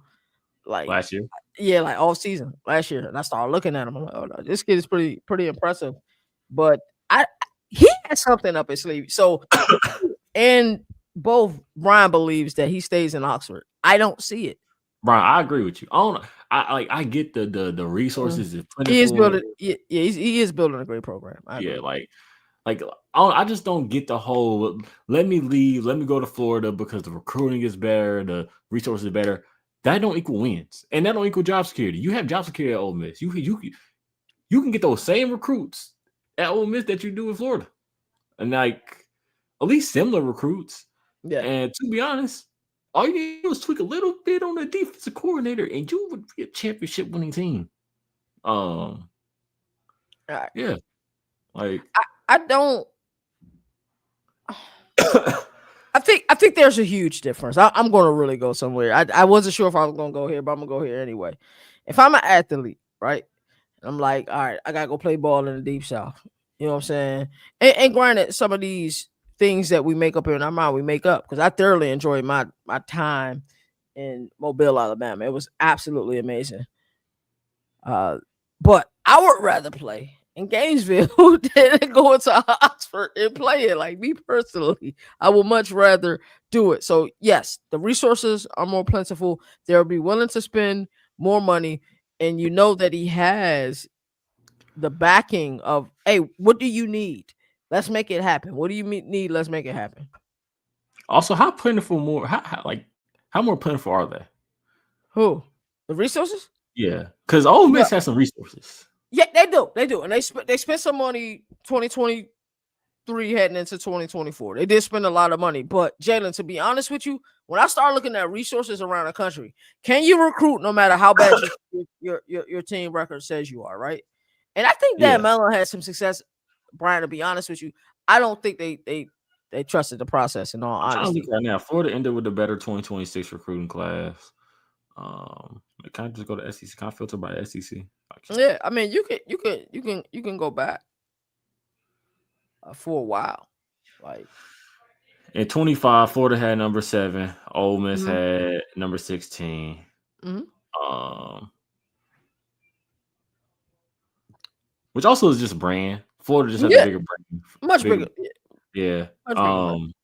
like last year. Yeah, like all season last year, and I started looking at him. I'm like, oh no, this kid is pretty impressive. But he has something up his sleeve. So, and both Brian believes that he stays in Oxford. I don't see it. Brian, I agree with you. I get the resources is plentiful. He is building. He is building a great program. Yeah, like I just don't get the whole let me leave, let me go to Florida because the recruiting is better, the resources are better. That don't equal wins, and that don't equal job security. You have job security at Ole Miss. You can get those same recruits at Ole Miss that you do in Florida, and like at least similar recruits. Yeah. And to be honest, all you need to do is tweak a little bit on the defensive coordinator, and you would be a championship winning team. Yeah, like I don't. I think there's a huge difference. I'm going to really go somewhere. I wasn't sure if I was going to go here, but I'm going to go here anyway. If I'm an athlete, right, I'm like, all right, I got to go play ball in the Deep South. You know what I'm saying? And granted, some of these things that we make up in our mind, we make up because I thoroughly enjoyed my time in Mobile, Alabama. It was absolutely amazing. But I would rather play in Gainesville than go into Oxford and play it. Like me personally, I would much rather do it. So yes, the resources are more plentiful. They'll be willing to spend more money, and you know that he has the backing of, hey, what do you need? Let's make it happen. What do you need? Let's make it happen. Also, how plentiful more? How more plentiful are they? Who? The resources? Yeah, because Ole Yeah, Miss has some resources. yeah, they do, and they spent some money 2023 heading into 2024. They did spend a lot of money, but Jalen, to be honest with you, when I start looking at resources around the country, can you recruit no matter how bad your team record says you are, right? And I think that Yeah, Mellon had some success. Brian, to be honest with you, I don't think they trusted the process. In all I'm trying to look honesty, right now. Florida ended with a better 2026 recruiting class. Can I just go to SEC? Can I filter by SEC? I can't. yeah. I mean, you can go back for a while, like. In 25, Florida had number 7. Ole Miss Mhm, had number 16. mhm. Um, which also is just brand. Florida just has a Yeah, bigger brand. much Bigger, bigger, yeah, yeah. much bigger brand.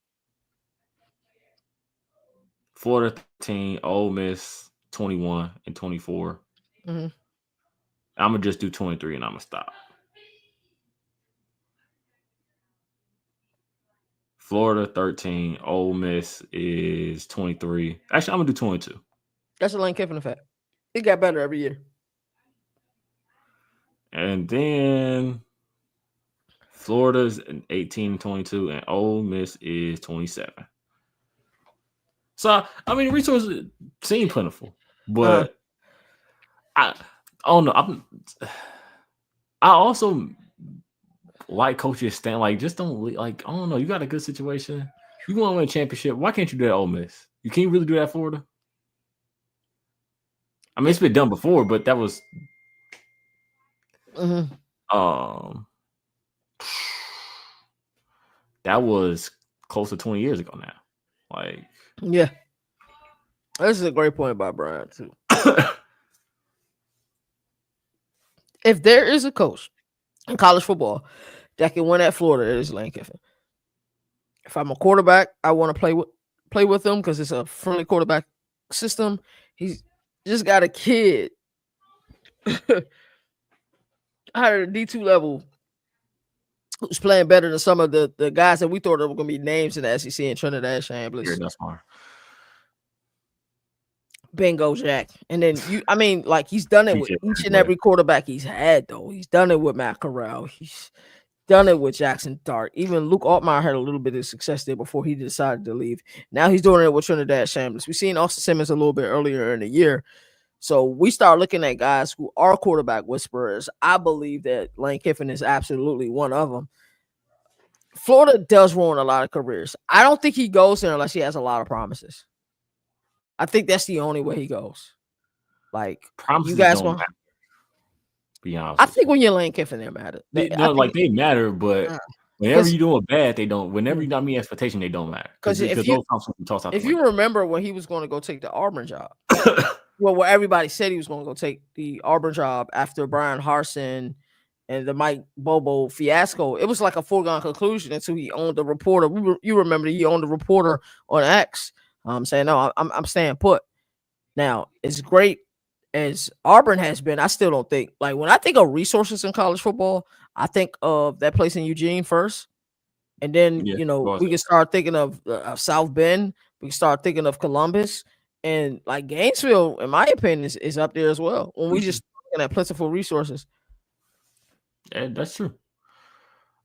Florida 13, Ole Miss 21 and 24. Mhm. I'm gonna just do 23 and I'm gonna stop. Florida 13, Ole Miss is 23. Actually, I'm gonna do 22. That's a Lane Kiffin effect. It got better every year. And then Florida's 18 and 22, and Ole Miss is 27. So I mean, resources seem plentiful, Uh-huh. but I don't know. I also like coaches stand like just don't like. I don't know. You got a good situation. You want to win a championship. Why can't you do that at Ole Miss? You can't really do that at Florida. I mean, Yeah. it's been done before, but that was Mhm. um that was close to 20 years ago now. Like, Yeah. This is a great point by Brian too. If there is a coach in college football that can win at Florida, it is Lane Kiffin. If I'm a quarterback, I want to play with him because it's a friendly quarterback system. He's just got a kid higher than D2 level who's playing better than some of the guys that we thought were going to be names in the SEC and Trinidad here, Shambliss. that's smart. Bingo, Jack. And then I mean, like he's done it with PJ each and Webb. every quarterback he's had, though. He's done it with Matt Corral. He's done it with Jackson Dart. Even Luke Altmaier had a little bit of success there before he decided to leave. Now he's doing it with Trinidad Shambliss. We've seen Austin Simmons a little bit earlier in the year. So we start looking at guys who are quarterback whisperers. I believe that Lane Kiffin is absolutely one of them. Florida does ruin a lot of careers. I don't think he goes there unless he has a lot of promises. I think that's the only way he goes. Like you Promises guys don't want. matter. Be honest I with think you. when you're Lane Kiffin, they matter. I think They matter, but whenever because you're doing bad, they don't. Whenever you not meet expectation, they don't matter because if those promises can toss out the if you window. remember when he was going to go take the Auburn job, well, where everybody said he was going to go take the Auburn job after Brian Harsin and the Mike Bobo fiasco, it was like a foregone conclusion until he owned the reporter. You remember that he owned the reporter on X, saying no, I'm staying put. Now it's great as Auburn has been. I still don't think like when I think of resources in college football, I think of that place in Eugene first. And then, Yeah, we can start thinking of South Bend. We can start thinking of Columbus. And like Gainesville, in my opinion, is up there as well. When we just looking at plentiful resources. yeah, that's true.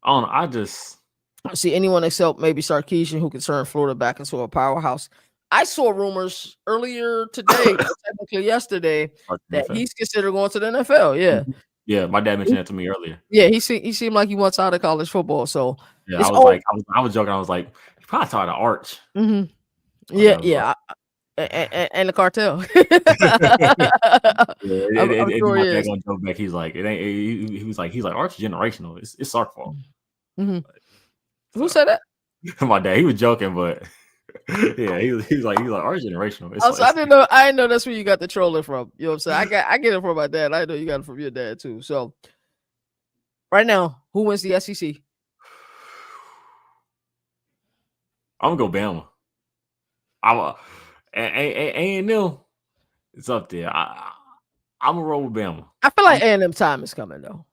I don't know. I just I see anyone except maybe Sarkeesian who can turn Florida back into a powerhouse. I saw rumors earlier today, or technically yesterday, that NFL. he's considered going to the NFL. Yeah. Yeah, my dad mentioned that to me earlier. Yeah, he seemed like he wants out of college football. So Yeah, I it's was all like, I was joking. I was like, you probably saw the arch. yeah, Like I was like, yeah. And the cartel. yeah, I'm sure my he dad is. gonna joke back. He's like, it ain't. He was like, arch generational. It's Sark fault. Mhm. Who So said that? my dad, he was joking, but yeah, he was like arch generational. It's Oh, so like I didn't know that's where you got the trolling from. You know what I'm saying? I get it from my dad. I know you got it from your dad too. So right now, who wins the SEC? I'm gonna go Bama. I'm A&M. It's up there. I'm gonna roll with Bama. I feel like A&M time is coming though.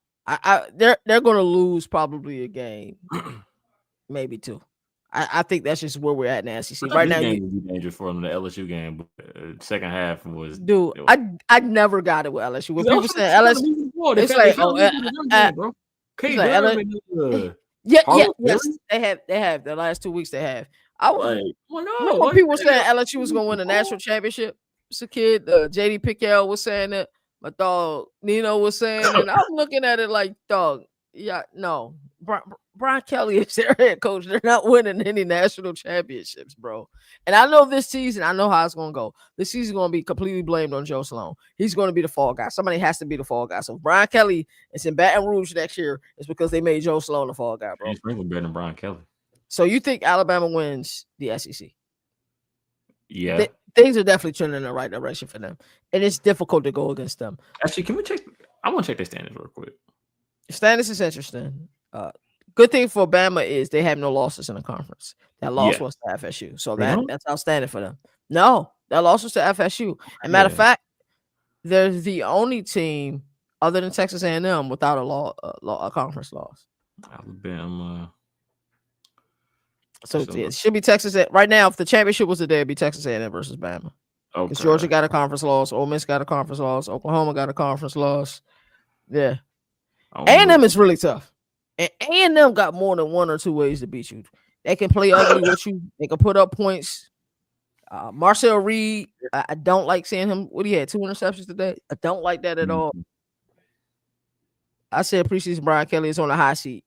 They're gonna lose probably a game, maybe two. I think that's just where we're at in the SEC right This now. game would be dangerous for them. The LSU game, but second half was. Dude, I never got it with LSU. When people say LSU, it's like, oh, bro. It's like yes, they have the last 2 weeks they have. I was remember when people were saying LSU was gonna win the national championship. It's a kid, JD Pickell was saying it. My dog Nino was saying, and I'm looking at it like, dog, yeah, no. Brian Kelly is their head coach. They're not winning any national championships, bro. And I know this season, I know how it's gonna go. This season is gonna be completely blamed on Joe Sloan. He's gonna be the fall guy. Somebody has to be the fall guy. So if Brian Kelly is in Baton Rouge next year, it's because they made Joe Sloan the fall guy, bro. He's better than Brian Kelly. So you think Alabama wins the SEC? Yeah. Things are definitely trending in the right direction for them. And it's difficult to go against them. Actually, can we check? I want to check their standings real quick. Standings is interesting. Good thing for Bama is they have no losses in the conference. That loss was to FSU. So that's outstanding for them. No, that loss was to FSU. And matter of fact, they're the only team other than Texas A&M without a conference loss. Alabama. So it should be Texas. Right now, if the championship was today, it'd be Texas A&M versus Bama. Because Georgia got a conference loss. Ole Miss got a conference loss. Oklahoma got a conference loss. Yeah. A&M is really tough. And A&M got more than one or two ways to beat you. They can play ugly with you. They can put up points. Marcel Reed, I don't like seeing him. What he had 2 interceptions today. I don't like that at all. I said preseason Brian Kelly is on the high seat.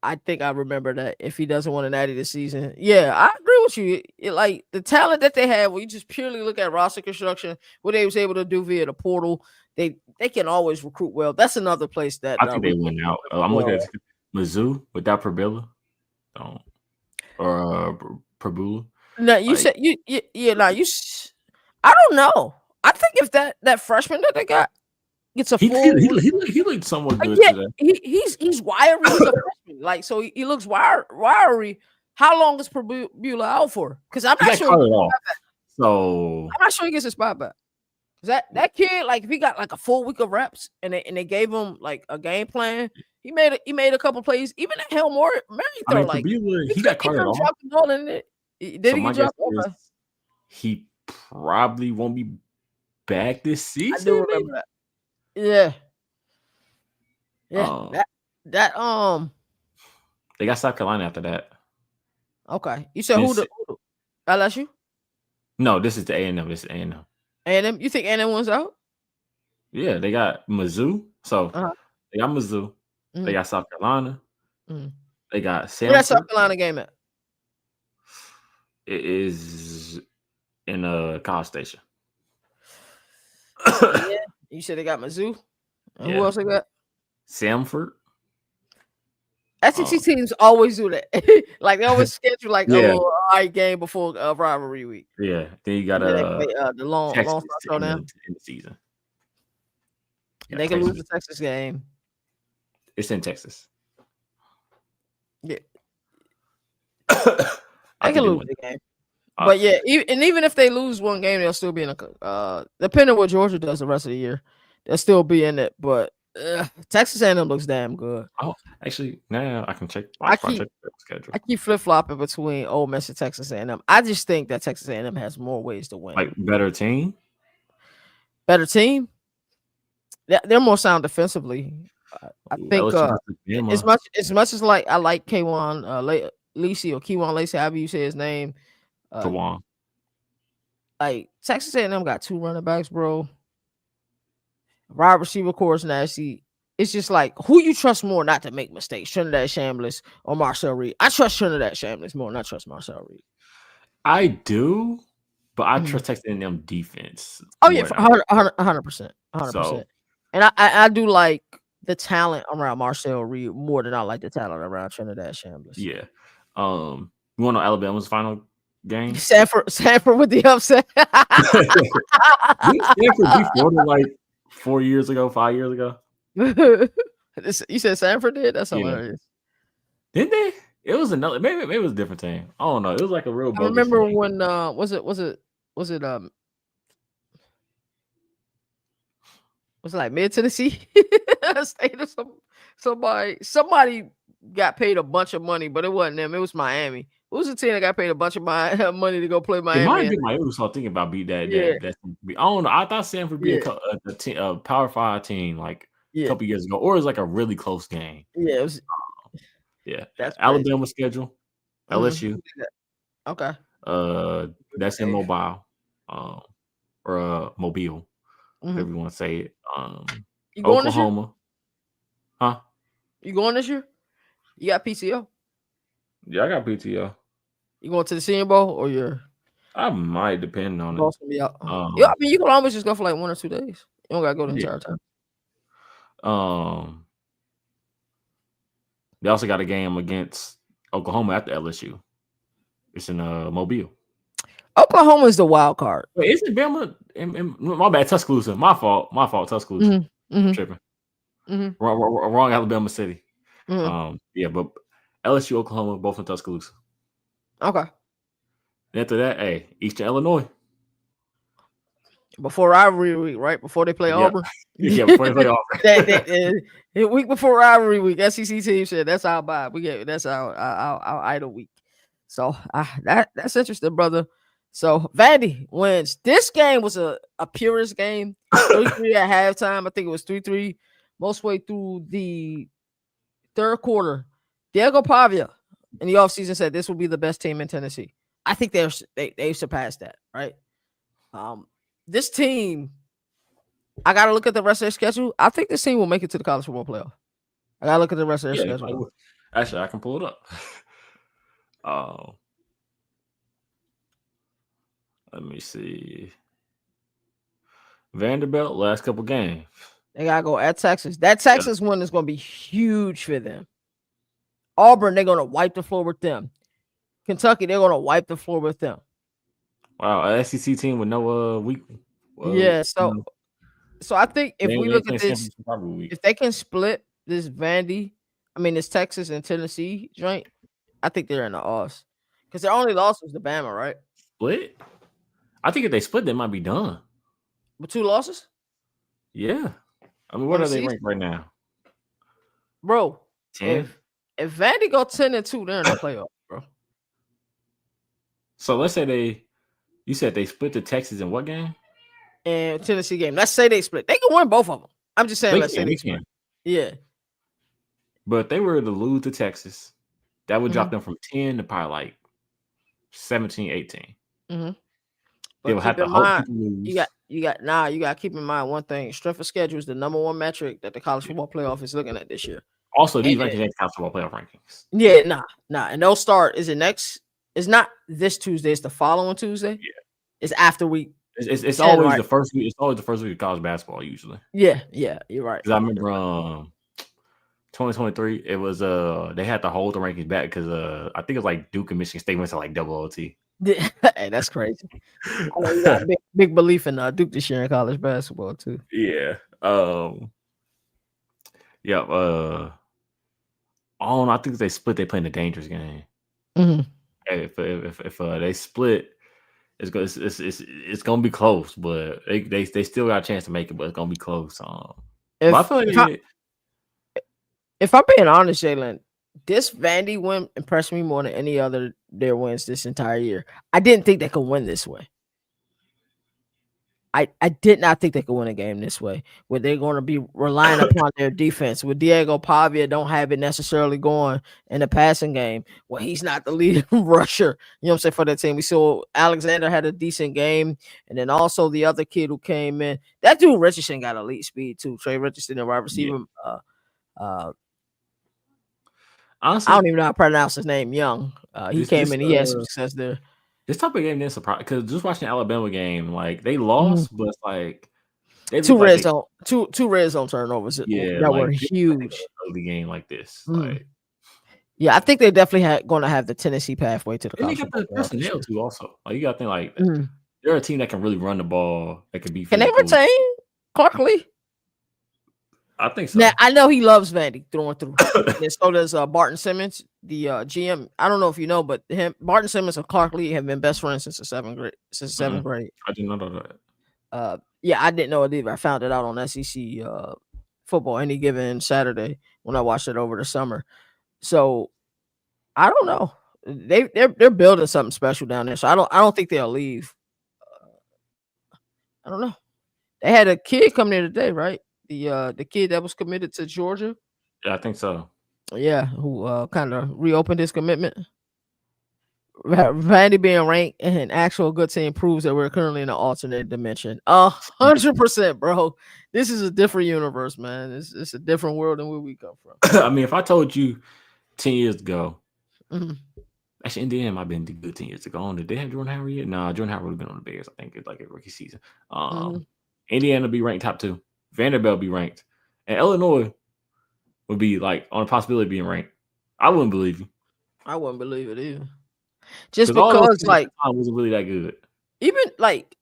I think I remember that if he doesn't win a natty this season. Yeah, I agree with you. Like the talent that they have, when you just purely look at roster construction, what they was able to do via the portal, they can always recruit well. That's another place that I think they win out. I'm looking at Mizzou without Prabula. Or Prabula. No, you said you I don't know. I think if that freshman that they got gets a full, he looked somewhat good today. He's wiry as a freshman. Like, so he looks wiry. How long is Prabula out for? Because I'm not sure. So I'm not sure he gets his spot back. That kid, like, if he got like a full week of reps and they gave him like a game plan, he made a couple plays. Even at Hail Mary throw, like he got carted off. Dropped the ball in it. Did he get dropped off? He probably won't be back this season. I do remember that. Yeah. They got South Carolina after that. Okay. You said who LSU? No, this is the A&M. This is A&M. A&M? You think A&M wins out? Yeah, they got Mizzou. So they got Mizzou. Mm-hmm. They got South Carolina. Mm-hmm. They got Samford. Where that South Carolina game at? It is in College Station. Yeah. You said they got Mizzou. And who else they got? Samford. SEC teams always do that. Like they always schedule like a little game before rivalry week. Yeah. Then you got the long showdown in the season. They can lose the Texas game. It's in Texas. Yeah. I can lose the game. But yeah, even if they lose one game, they'll still be in a depending on what Georgia does the rest of the year, they'll still be in it. But Texas A&M looks damn good. Oh, actually, now I can check. I keep flip-flopping between Ole Miss and Texas A&M. I just think that Texas A&M has more ways to win. Like better team. They're more sound defensively. I think as much as like I like Kwan Lacey or Kwan Lacey, however you say his name. Kwan. Like Texas A&M got 2 running backs, bro. Wide receiver core is nasty. It's just like who you trust more not to make mistakes, Trinidad Shambliss or Marcel Reed. I trust Trinidad Shambliss more than I trust Marcel Reed. I do, but I trust Texas A&M defense. Oh yeah, 100%. And I do like the talent around Marcel Reed more than I like the talent around Trinidad Shambliss. Yeah. You want to know Alabama's final game? Sanford with the upset. Didn't Sanford beat Florida like 5 years ago? You said Sanford did? That's hilarious. Didn't they? It was another. Maybe it was a different team. I don't know. It was like a real. I remember when was it like Mid Tennessee State or somebody got paid a bunch of money, but it wasn't them. It was Miami. Who was the team that got paid a bunch of money to go play It Miami? might be Miami. So I'm thinking about beat that. Yeah. I don't know. I thought Stanford would be a Power 5 team like a couple years ago, or it was like a really close game. Yeah, it was. That's Alabama schedule. LSU. Okay. That's in Mobile, or Mobile, whatever you want to say it. You going Oklahoma. This year? Huh? You going this year? You got PTO? Yeah, I got PTO. You going to the Senior Bowl or you're? I might, depend on it. Yeah, I mean, you can always just go for like 1 or 2 days. You don't gotta go the entire time. They also got a game against Oklahoma after LSU. It's in Mobile. Oklahoma is the wild card. Wait, isn't Bama? My bad, Tuscaloosa. My fault. Tuscaloosa. Tripping. Wrong Alabama City. Yeah, but LSU, Oklahoma, both in Tuscaloosa. Okay. And after that, hey, Eastern Illinois. Before rivalry week, right? Before they play Auburn. Yeah, before they play Auburn. A week before rivalry week, SEC team said that's our bye. That's our idle week. So that's interesting, brother. So Vandy wins. This game was a purist game. 3-3 at halftime. I think it was 3-3 most way through the third quarter. Diego Pavia in the offseason said this will be the best team in Tennessee. I think they surpassed that, right? This team, I gotta look at the rest of their schedule. I think this team will make it to the college football playoff. I gotta look at the rest of their schedule. Actually, I can pull it up. Let me see. Vanderbilt, last couple games. They gotta go at Texas. That Texas win is gonna be huge for them. Auburn, they're gonna wipe the floor with them. Kentucky, they're gonna wipe the floor with them. Wow, an SEC team with no week. So I think if we look at this, if they can split this this Texas and Tennessee joint, I think they're in the offs. Because their only loss was the Bama, right? Split? I think if they split, they might be done. With 2 losses? Yeah. I mean, what are they ranked right now? Bro, 10? If Vandy go 10-2, they're in the playoff, bro. So let's say you said they split the Texas in what game? And Tennessee game. Let's say they split. They can win both of them. I'm just saying, let's say they can. Yeah. But if they were to lose to Texas, that would drop them from 10 to probably like 17, 18. They will have to hope to lose. You got to keep in mind one thing. Strength of schedule is the number one metric that the college football playoff is looking at this year. Also, these rankings ain't college football playoff rankings. Yeah, nah. And they'll start. Is it next? It's not this Tuesday. It's the following Tuesday. Yeah. It's after week. It's always the first week. It's always the first week of college basketball usually. Yeah, you're right. Because I remember 2023, it was they had to hold the rankings back because I think it was like Duke and Michigan State went to like double OT. Hey, that's crazy. I know you got big belief in Duke this year in college basketball too. Yeah. I think if they split, they play in the dangerous game. If they split, it's gonna be close, but they still got a chance to make it, but it's gonna be close. If I'm being honest, Jalen, this Vandy win impressed me more than any other their wins this entire year. I didn't think they could win this way. I did not think they could win a game this way, where they're going to be relying upon their defense. With Diego Pavia don't have it necessarily going in the passing game, well, he's not the leading rusher, you know what I'm saying, for that team. We saw Alexander had a decent game, and then also the other kid who came in, that dude Richardson got elite speed too. Trey Richardson, the wide receiver. Honestly, I don't even know how to pronounce his name. Young. He came in. He had some success there. This type of game didn't surprise because just watching the Alabama game, like they lost, but like two red zone turnovers. That were huge. Ugly game like this. Yeah, I think they definitely going to have the Tennessee pathway to the college. They got the personnel too. Also, like you got to think like they're a team that can really run the ball. That can be. Can they retain Clark Lee? I think so. Now I know he loves Vandy through and through. And so does Barton Simmons, the GM. I don't know if you know, but Barton Simmons and Clark Lee have been best friends since the seventh grade. I didn't know that. Yeah, I didn't know it either. I found it out on SEC football any given Saturday when I watched it over the summer. So I don't know. They're building something special down there. So I don't think they'll leave. I don't know. They had a kid come there today, right? The kid that was committed to Georgia. Yeah, I think so. Yeah, who kind of reopened his commitment. Vandy being ranked in an actual good team proves that we're currently in an alternate dimension. 100%, bro. This is a different universe, man. It's a different world than where we come from. I mean, if I told you 10 years ago, Mhm. actually, Indiana might have been good 10 years ago. Did they have Jordan Howard yet? No, Jordan Howard would have been on the Bears, I think, it's like a rookie season. Mhm. Indiana be ranked top 2. Vanderbilt be ranked. And Illinois would be like on a possibility of being ranked. I wouldn't believe you. I wouldn't believe it either. Just Because all those because, teams at like, the time wasn't really that good. even like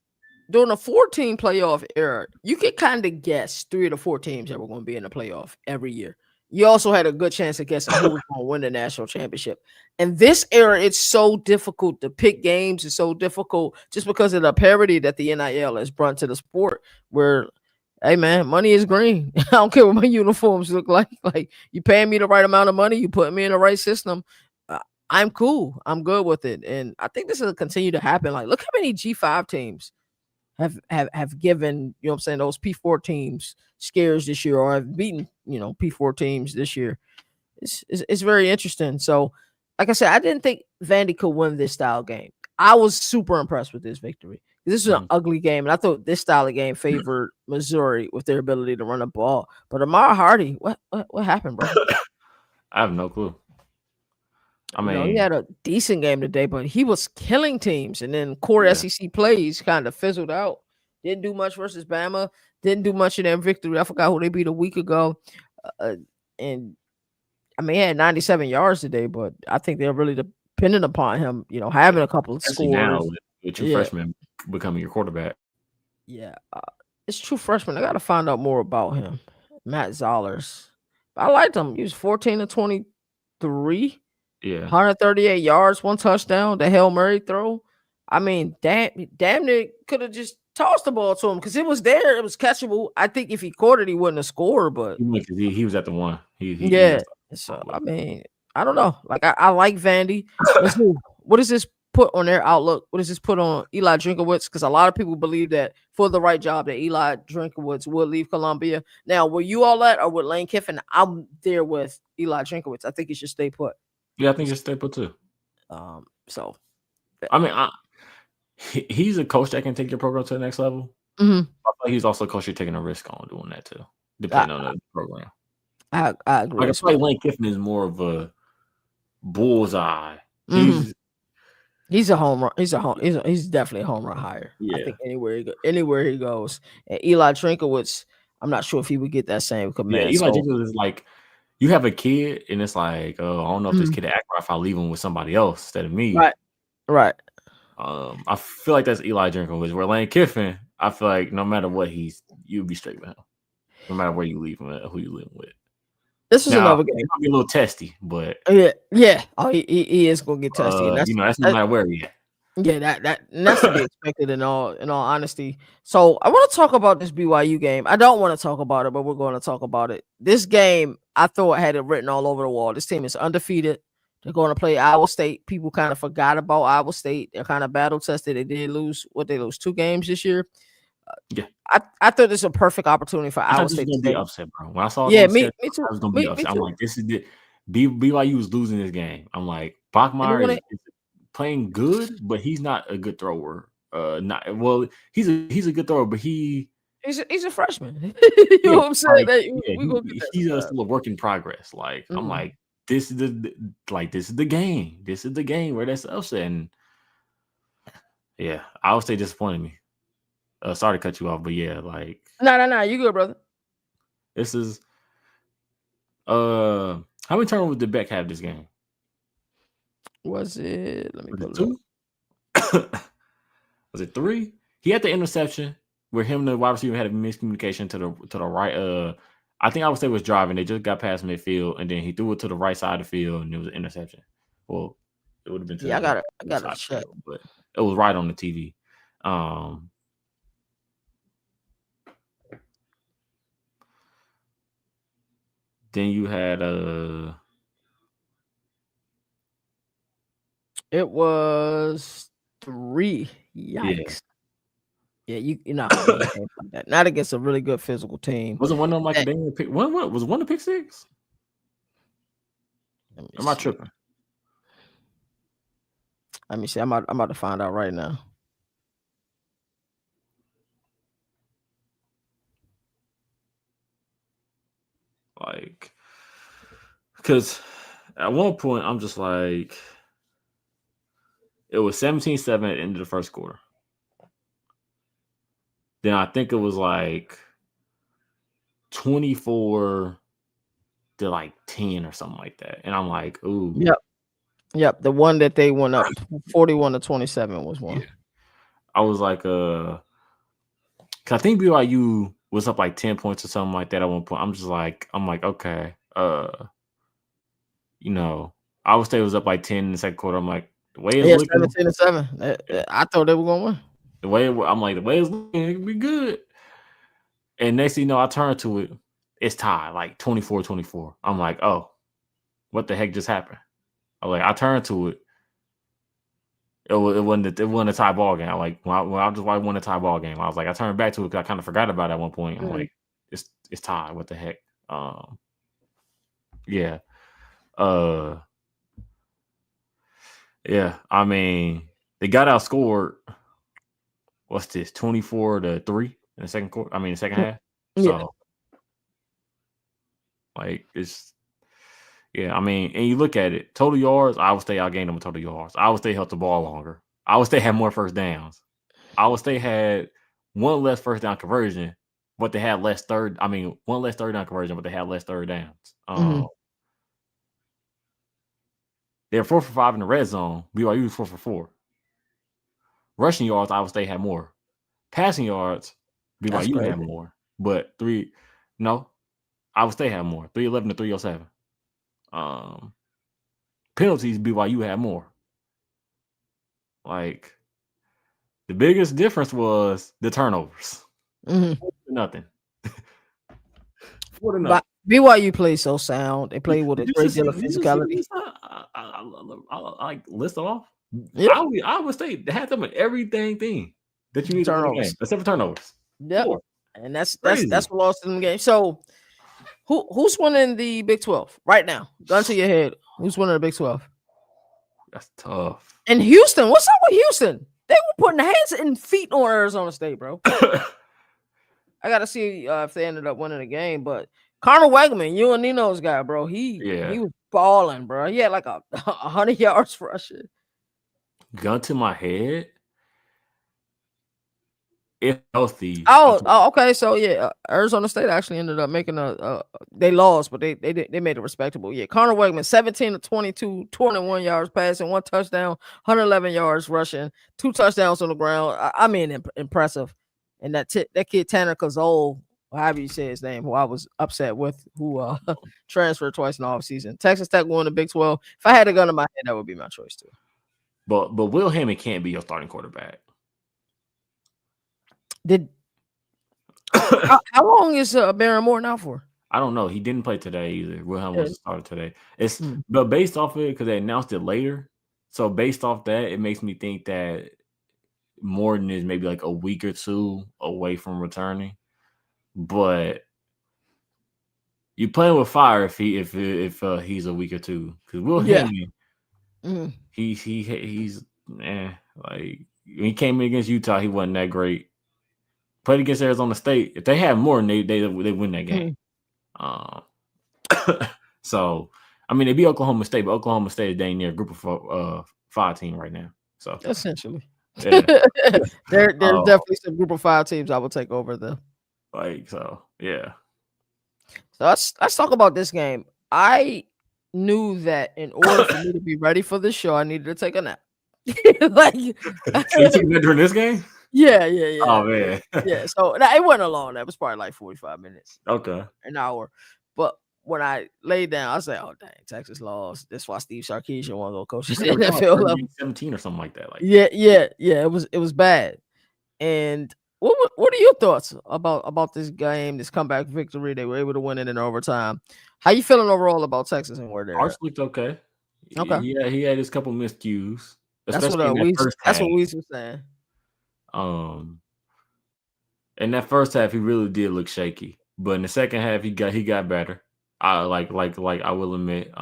during the 14 playoff era, you could kind of guess 3 of the 4 teams that were going to be in the playoff every year. You also had a good chance of guessing who was going to win the national championship. And this era, it's so difficult to pick games. It's so difficult just because of the parity that the NIL has brought to the sport. Where, hey man, money is green. I don't care what my uniforms look like. Like, you paying me the right amount of money, you putting me in the right system. uh, I'm cool. I'm good with it, and I think this will continue to happen. Like, look how many G5 teams have given, you know what I'm saying, those P4 teams scares this year, or have beaten, P4 teams this year. It's very interesting. So, like I said, I didn't think Vandy could win this style game. I was super impressed with this victory. This is an ugly game, and I thought this style of game favored Missouri with their ability to run the ball. But Amar Hardy, what happened, bro? I have no clue. I He mean, had a decent game today, but he was killing teams. And then core yeah. SEC plays kind of fizzled out. Didn't do much versus Bama. Didn't do much in their victory. I forgot who they beat a week ago. And I mean, he had 97 yards today, but I think they're really dependent upon him, having a couple of Especially now scores. with your Yeah, freshman becoming your quarterback. yeah. It's true freshman. I got to find out more about him. Matt Zollers. I liked him. He was 14 to 23. Yeah. 138 yards, 1 touchdown, the Hail Mary throw. I mean, damn near could have just tossed the ball to him because it was there. It was catchable. I think if he caught it, he wouldn't have scored. But He was at the one. He yeah, messed so up. I mean, I don't know. Like, I like Vandy. Mizzou, what does this put on their outlook? What does this put on Eli Drinkowitz? Because a lot of people believe that for the right job, that Eli Drinkowitz would leave Columbia. Now, were you all that, or with Lane Kiffin? I'm there with Eli Drinkowitz. I think he should stay put. Yeah, I think it's staple too. So. I mean, he's a coach that can take your program to the next level. Mhm. I feel like he's also a coach you're taking a risk on doing that too, I depending on the program. I agree. Like, I feel like Lane Kiffin is more of a bullseye. Mhm. He's a home run. He's definitely a home run hire. I Yeah. think anywhere he goes. And Eli Trinkowitz, I'm not sure if he would get that same Yeah, command. Eli So, Jenkins is like, you have a kid, and it's like, oh, I don't know if this Mhm. kid will act right if I leave him with somebody else instead of me. Right, right. I feel like that's Eli Jenkins. Where Lane Kiffin, I feel like no matter what you'll be straight with him, no matter where you leave him at, who you live with. This is Now, another it game. might be a little testy, but Yeah. Oh, he is gonna get testy, and that's no matter where he at. yeah, and that's to be expected in all honesty. So I want to talk about this BYU game. I don't want to talk about it, but we're going to talk about it. This game, I thought had it written all over the wall. This team is undefeated. They're going to play Iowa State. People kind of forgot about Iowa State. They're kind of battle tested. They did lose. They lose 2 games this year. Yeah. I thought this is a perfect opportunity for I thought Iowa this was State gonna to be say, upset, bro. When I saw it yeah, on the me schedule, too. I was gonna be Me upset. I'm too. like, this is the BYU is losing this game. I'm like, And Bachmeyer when is playing good, but he's not a good thrower. Not well. He's a good thrower, but he's a freshman. You know yeah, what I'm saying? like yeah, We gonna get that he's some time. still a work in progress. Like, I'm Mhm. like, this is the game. This is the game where that's upset. And yeah, I would say disappointed me. Sorry to cut you off, but yeah, like No. You good, brother? this is how many turnovers did Beck have this game? Was it? Let me Was it pull it up. 2? Was it 3? He had the interception where him and the wide receiver had a miscommunication to the right. I think I would say was driving. They just got past midfield, and then he threw it to the right side of the field, and it was an interception. Well, it would have been to Yeah, I the got it. I left got to side of the check. field, but it was right on the TV. Um, then you had It was 3. Yeah. Yikes. Yeah, you know, man, you can't play that. Not against a really good physical team. Wasn't one of them like a That dang pick? What was one a pick six? let me Am I see. tripping? Let me see. I'm about to find out right now. Like, because at one point I'm just like, it was 17-7 at the end of the first quarter. Then I think it was like 24 to like 10 or something like that. And I'm like, ooh. Yep. The one that they went up 41-27 was one. Yeah. I was like, 'cause I think BYU was up like 10 points or something like that at one point. I'm like, okay. You know, Iowa State was up like 10 in the second quarter. I'm like, the way it's looking, 17-7. I thought they were gonna win. the way it's looking, it could be good. And next thing you know, I turn to it, it's tied, like 24-24. I'm like, oh, what the heck just happened? I turned to it. It wasn't a tie ball game. I just won a tie ball game. I was like, I turned back to it because I kind of forgot about it at one point. I'm like, it's tied. What the heck? Yeah. Yeah. I mean, they got outscored. What's this? 24-3 in the second quarter. I mean, the second half. Yeah. So, like, it's. Yeah, I mean, and you look at it, total yards, Iowa State outgained them in total yards. Iowa State held the ball longer. Iowa State had more first downs. Iowa State had one less first down conversion, but they had one less third down conversion, but they had less third downs. They're 4 for 5 in the red zone. BYU was 4 for 4. Rushing yards, Iowa State had more. Passing yards, BYU had more. But Iowa State had more. 311 to 307. Penalties, BYU had more. Like, the biggest difference was the turnovers. Nothing. 4-0. BYU plays so sound. They play with a great deal of physicality. I list off. Yep. Iowa State had them in everything that you need to win the game, except for turnovers. Yep. And that's what lost in the game. So who's winning the Big 12 right now? Gun to your head. Who's winning the Big 12? That's tough. And Houston, what's up with Houston? They were putting hands and feet on Arizona State, bro. I gotta see if they ended up winning the game, but Connor Wegman, you and Nino's guy, bro. He was balling, bro. He had like 100 yards rushing. Gun to my head. If healthy. Oh, okay. So yeah, Arizona State actually ended up making they lost, but they made it respectable. Yeah, Connor Wegman, 17-22, 21 yards passing, 1 touchdown, 111 yards rushing, 2 touchdowns on the ground. I mean, impressive. And that kid Tanner Kazole, however you say his name, who I was upset with, who transferred twice in the offseason. Texas Tech won the Big 12. If I had a gun in my head, that would be my choice too. But Will Hammond can't be your starting quarterback. How long is Barrymore now for? I don't know. He didn't play today either. Wilhelm was started today. But based off of it, because they announced it later. So based off that, it makes me think that Morton is maybe like a week or two away from returning. But you're playing with fire if he's a week or two. Because Will Hammond, he's like when he came in against Utah, he wasn't that great. Played against Arizona State. If they had more, they win that game. So I mean, they beat Oklahoma State, but Oklahoma State is dang near a group of 5 team right now. So essentially, yeah. there's definitely some group of 5 teams I will take over them. Like so, yeah. So let's talk about this game. I knew that in order for me to be ready for this show, I needed to take a nap. So you took a nap during this game? Yeah. Oh man. Yeah. So it wasn't long. That was probably like 45 minutes. Okay. An hour. But when I laid down, I said, "Oh dang, Texas lost." That's why Steve Sarkisian want to go coach the NFL level. 17 or something like that. Like yeah. It was bad. And what are your thoughts about this game, this comeback victory? They were able to win it in overtime. How you feeling overall about Texas and where they're Arch looked okay. Okay. He had his couple miscues, especially in that first That's half. what Weez was saying. Um, in that first half, he really did look shaky, but in the second half, he got better. I like I will admit,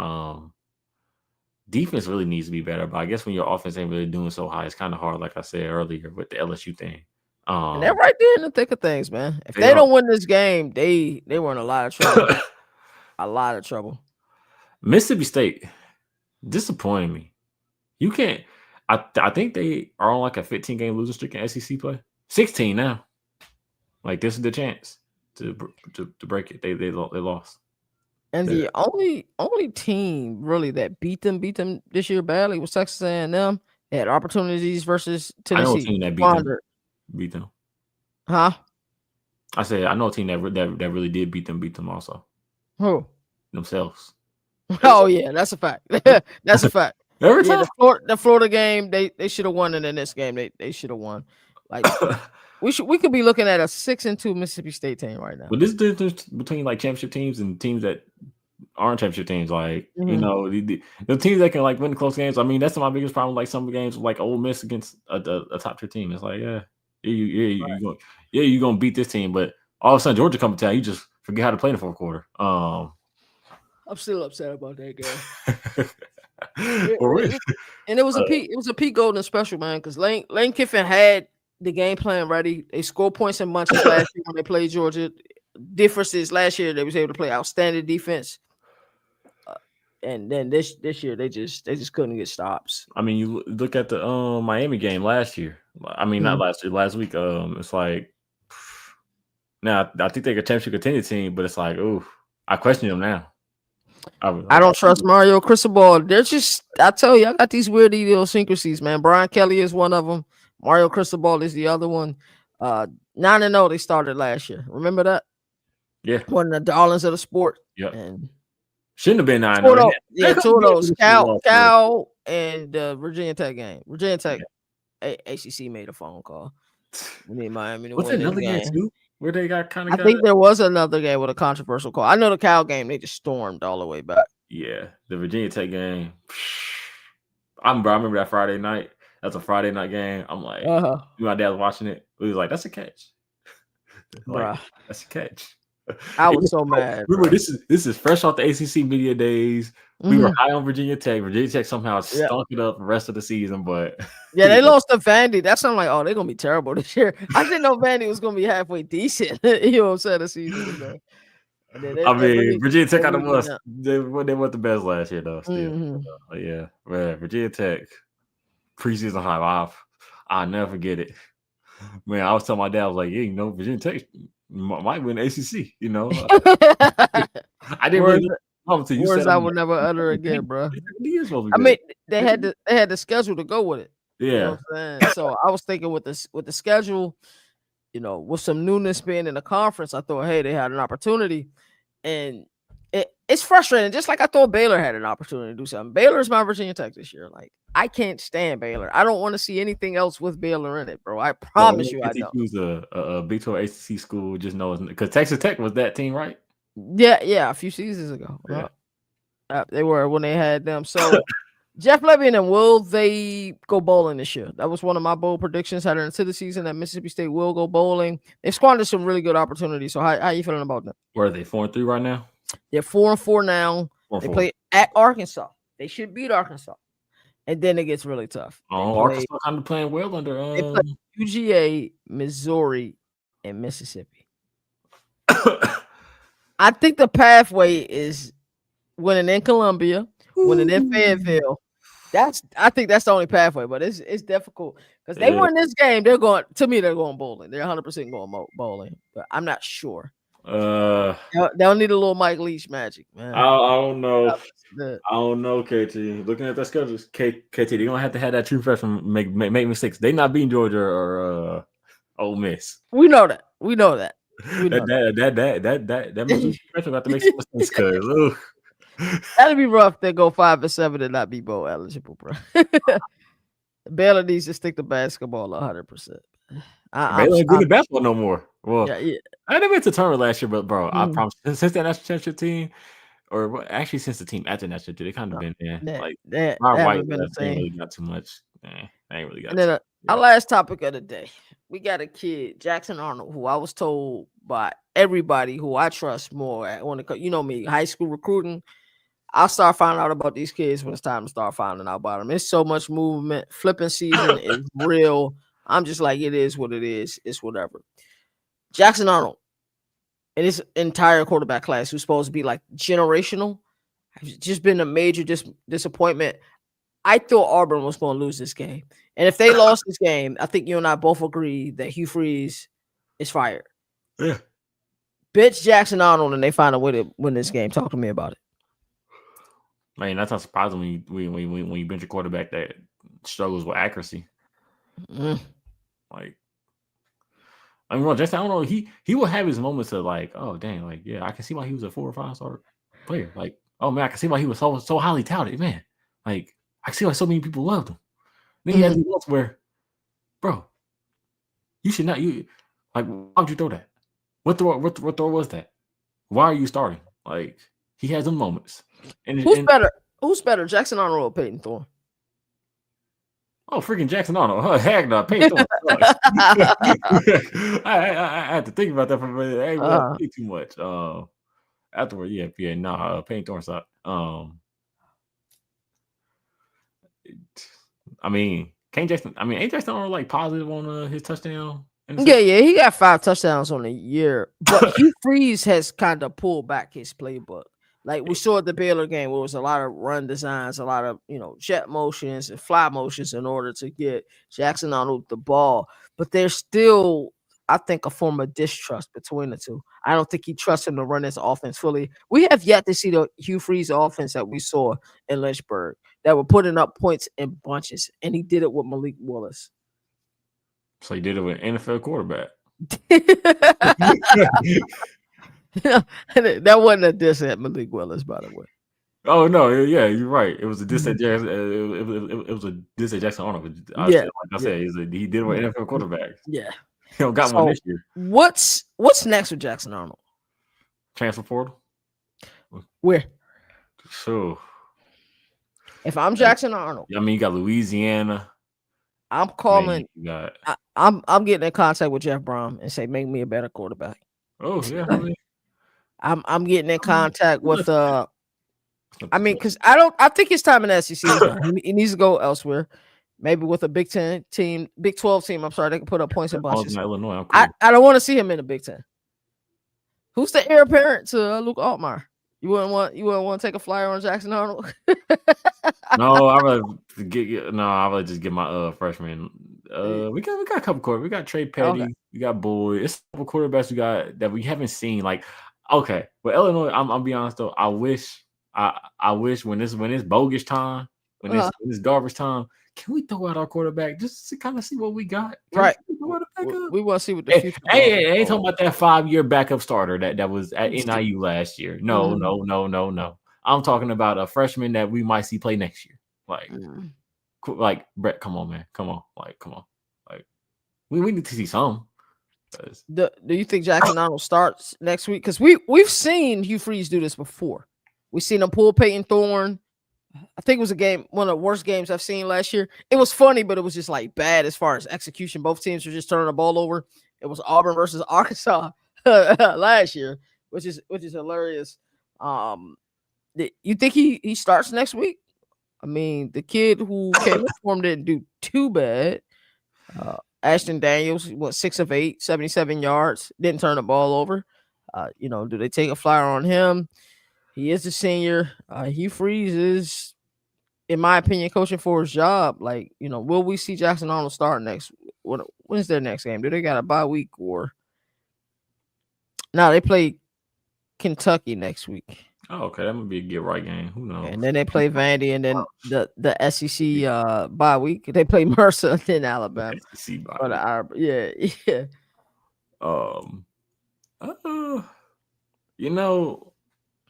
defense really needs to be better. But I guess when your offense ain't really doing so high, it's kind of hard. Like I said earlier with the LSU thing. And they're right there in the thick of things, man. If They they are. don't win this game, they were in a lot of trouble. A lot of trouble. Mississippi State disappointing me. You can't. I think they are on like a 15-game losing streak in SEC play. 16 now. Like this is the chance to break it. They lost. And the only team really that beat them this year badly was Texas A&M. They had opportunities versus I know a Tennessee. team that beat them. Huh? I said I know a team that really did beat them also. Who? Themselves. Oh yeah, that's a fact. That's a fact. Every time. The Florida game, they should have won, and in this game, they should have won. Like we could be looking at a 6-2 Mississippi State team right now. But this is the difference between like championship teams and teams that aren't championship teams. Like you know, the teams that can like win close games. I mean, that's my biggest problem. Like some games, like Ole Miss against a top tier team. It's like you're gonna beat this team, but all of a sudden Georgia come to town, you just forget how to play in the fourth quarter. I'm still upset about that game. And it was a Pete Golden special, man, because Lane Kiffin had the game plan ready. They scored points in bunches last year when they played Georgia. Difference is last year they was able to play outstanding defense, and then this year they just couldn't get stops. I mean, you look at the Miami game last year. I mean, not last year, last week. It's like now I think they're a championship contending team, but it's like, ooh, I question them now. I don't trust Mario Cristobal. They're just, I tell you, I got these weird idiosyncrasies, man. Brian Kelly is one of them. Mario Cristobal is the other one. 9-0 they started last year. Remember that? Yeah. One of the darlings of the sport. Yeah. And shouldn't have been 9-0. Yeah, two of those. Cal and Virginia Tech game. Virginia Tech ACC made a phone call. We need Miami to win another game too? Where they got kind of. I think there was another game with a controversial call. I know the Cal game, they just stormed all the way back. Yeah, the Virginia Tech game. I remember that Friday night. That's a Friday night game. I'm like, my dad was watching it. He was like, "That's a catch." Like, that's a catch. I was so mad. Remember, this is fresh off the ACC media days. We were high on Virginia Tech. Virginia Tech somehow stunk it up the rest of the season, but yeah, they lost to Vandy. That's something like, oh, they're gonna be terrible this year. I didn't know Vandy was gonna be halfway decent. You know what I'm saying? The season. Virginia Tech out of us. They weren't the best last year though. Still, yeah, man. Virginia Tech preseason high. I'll never forget it. Man, I was telling my dad, I was like, yeah, you know, Virginia Tech might win ACC. You know, I didn't really. Words I would never utter again, bro. I mean, they had the schedule to go with it. Yeah. You know what I'm saying? So I was thinking with the schedule, you know, with some newness being in the conference, I thought, hey, they had an opportunity. And it's frustrating. Just like I thought Baylor had an opportunity to do something. Baylor's my Virginia Tech this year. Like, I can't stand Baylor. I don't want to see anything else with Baylor in it, bro. I promise you I don't. Who's a Big 12 ACC school just knows, because Texas Tech was that team, right? Yeah, a few seasons ago. Yeah. They were when they had them. So Jeff Levy and them, will they go bowling this year? That was one of my bold predictions heading into the season, that Mississippi State will go bowling. They've squandered some really good opportunities. So how you feeling about them? Where are they, 4-3 right now? They're 4-4 now. 4-4. They play at Arkansas. They should beat Arkansas. And then it gets really tough. Arkansas kind of playing well under they play UGA, Missouri, and Mississippi. I think the pathway is winning in Columbia, winning in Fayetteville. I think that's the only pathway, but it's difficult because they win this game. They're going bowling. They're 100% going bowling, but I'm not sure. They'll need a little Mike Leach magic, man. I don't know. I don't know, KT. Looking at that schedule, KT, they're gonna have to have that true freshman make mistakes. They not beating Georgia or Ole Miss. We know that. That Missouri freshman got to make some mistakes, because that'd be rough. They go 5-7 and not be bowl eligible, bro. Baylor needs to stick to basketball 100%. Baylor ain't good at basketball no more. Well, yeah. I never went to tournament last year, but bro, I promise, since that national championship team, or actually since the team after that shit, they kind of been like That Rob White haven't been the left. They ain't same. really got too much. They ain't really And got then too. our Yeah. last topic of the day, we got a kid, Jackson Arnold, who I was told by everybody who I trust more when it, you know me, high school recruiting. I'll start finding out about these kids when it's time to start finding out about them. It's so much movement. Flipping season is real. I'm just like, it is what it is. It's whatever. Jackson Arnold and his entire quarterback class, who's supposed to be like generational, has just been a major disappointment. I thought Auburn was going to lose this game. And if they lost this game, I think you and I both agree that Hugh Freeze is fired. Yeah. Bitch Jackson Arnold, and they find a way to win this game. Talk to me about it. Man, that's not surprising when you bench a quarterback that struggles with accuracy. Like, I mean, Jackson Arnold, he will have his moments of like, oh dang, like yeah, I can see why he was a 4 or 5 star player. Like, oh man, I can see why he was so highly touted, man. Like, I can see why so many people loved him. Then he had these moments where, bro, you should not like why would you throw that? What throw was that? Why are you starting? Like, he has them moments. And Who's better, Jackson Arnold or Peyton Thorne? Oh, freaking Jackson Arnold. Oh, heck no. Payne Thorne sucks. I had to think about that for a minute. Hey, well, play too much. Afterward, yeah, Payne Thorne sucked. I mean, ain't Jackson Arnold like positive on his touchdown? Yeah, he got 5 touchdowns on the year. But Hugh Freeze has kind of pulled back his playbook. Like we saw at the Baylor game, where it was a lot of run designs, a lot of jet motions and fly motions in order to get Jackson Arnold the ball. But there's still, I think, a form of distrust between the two. I don't think he trusts him to run his offense fully. We have yet to see the Hugh Freeze offense that we saw in Lynchburg that were putting up points in bunches, and he did it with Malik Willis. So he did it with an NFL quarterback. That wasn't a diss at Malik Willis, by the way. Oh no, yeah, you're right. It was a diss at Jackson. It was a diss at Jackson Arnold. He did it with NFL quarterbacks. Yeah, he don't got one this year. What's next with Jackson Arnold? Transfer portal. Where? So, if I'm Jackson Arnold, I mean, you got Louisiana. I'm calling. I'm getting in contact with Jeff Brom and say, make me a better quarterback. Oh yeah, I'm getting in contact with I mean, because I think his time in the SEC is done. He needs to go elsewhere. Maybe with a Big 10 team, Big 12 team. I'm sorry, they can put up points in bunches. Illinois, cool. I don't want to see him in the Big 10. Who's the heir apparent to Luke Altmaier? You wouldn't want to take a flyer on Jackson Arnold? No, I'd rather just get my freshman. We got a couple quarterbacks. We got Trey Petty. Okay. We got Boyd. It's a couple quarterbacks we got that we haven't seen. Like, okay, but Illinois, I'm be honest though. I wish when it's bogus time, when it's garbage time, can we throw out our quarterback just to kind of see what we got? Right. We want to see what the future. Hey, ain't talking about that 5-year backup starter that was at NIU last year. No. I'm talking about a freshman that we might see play next year. Like Brett, come on, man, come on, like we need to see some. Do you think Jackson Arnold starts next week? Because we've seen Hugh Freeze do this before. We've seen him pull Peyton Thorne. I think it was one of the worst games I've seen last year. It was funny, but it was just like bad as far as execution. Both teams were just turning the ball over. It was Auburn versus Arkansas last year, which is hilarious. You think he starts next week? I mean, the kid who came for him didn't do too bad. Ashton Daniels, 6 of 8, 77 yards, didn't turn the ball over. Do they take a flyer on him? He is a senior. Hugh Freeze is, in my opinion, coaching for his job. Like, will we see Jackson Arnold start next? When is their next game? Do they got a bye week or? No, they play Kentucky next week. Oh, okay, that might be a get right game. Who knows? And then they play Vandy, and then the SEC bye week. They play Mercer, then Alabama. SEC bye week. Yeah.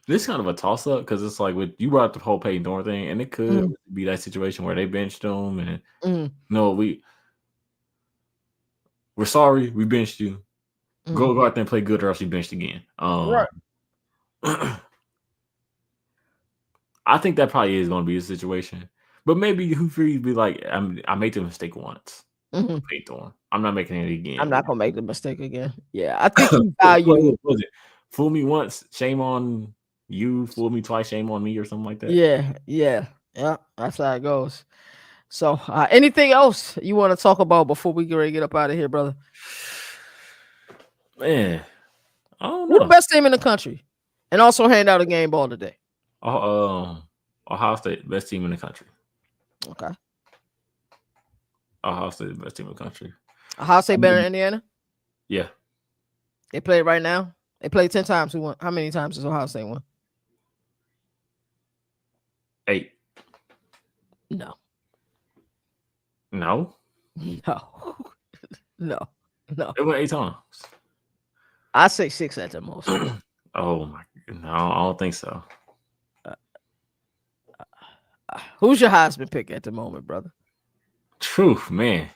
This kind of a toss up because it's like you brought up the whole Peyton Thorne thing, and it could be that situation where they benched him, and we're sorry we benched you. Go out there and play good, or else you benched again. Right. I think that probably is going to be the situation. But maybe Hugh Freeze be like, I made the mistake once. Mm-hmm. I'm not making it I'm again. not gonna make the mistake again. Yeah, I think he What value. was it? Fool me once, shame on you. Fool me twice, shame on me, or something like that. Yeah. That's how it goes. So, anything else you want to talk about before we get ready to get up out of here, brother? Man, I don't Who the know. best team in the country? And also hand out a game ball today. Ohio State, best team in the country. Okay. Ohio State, best team in the country. Ohio State better than Indiana? Yeah. They play right now? They played 10 times. Who won? How many times has Ohio State won? 8. No. No? No. No. They went 8 times. I say 6 at the most. Oh my! No, I don't think so. Who's your Heisman pick at the moment, brother? Truth, man.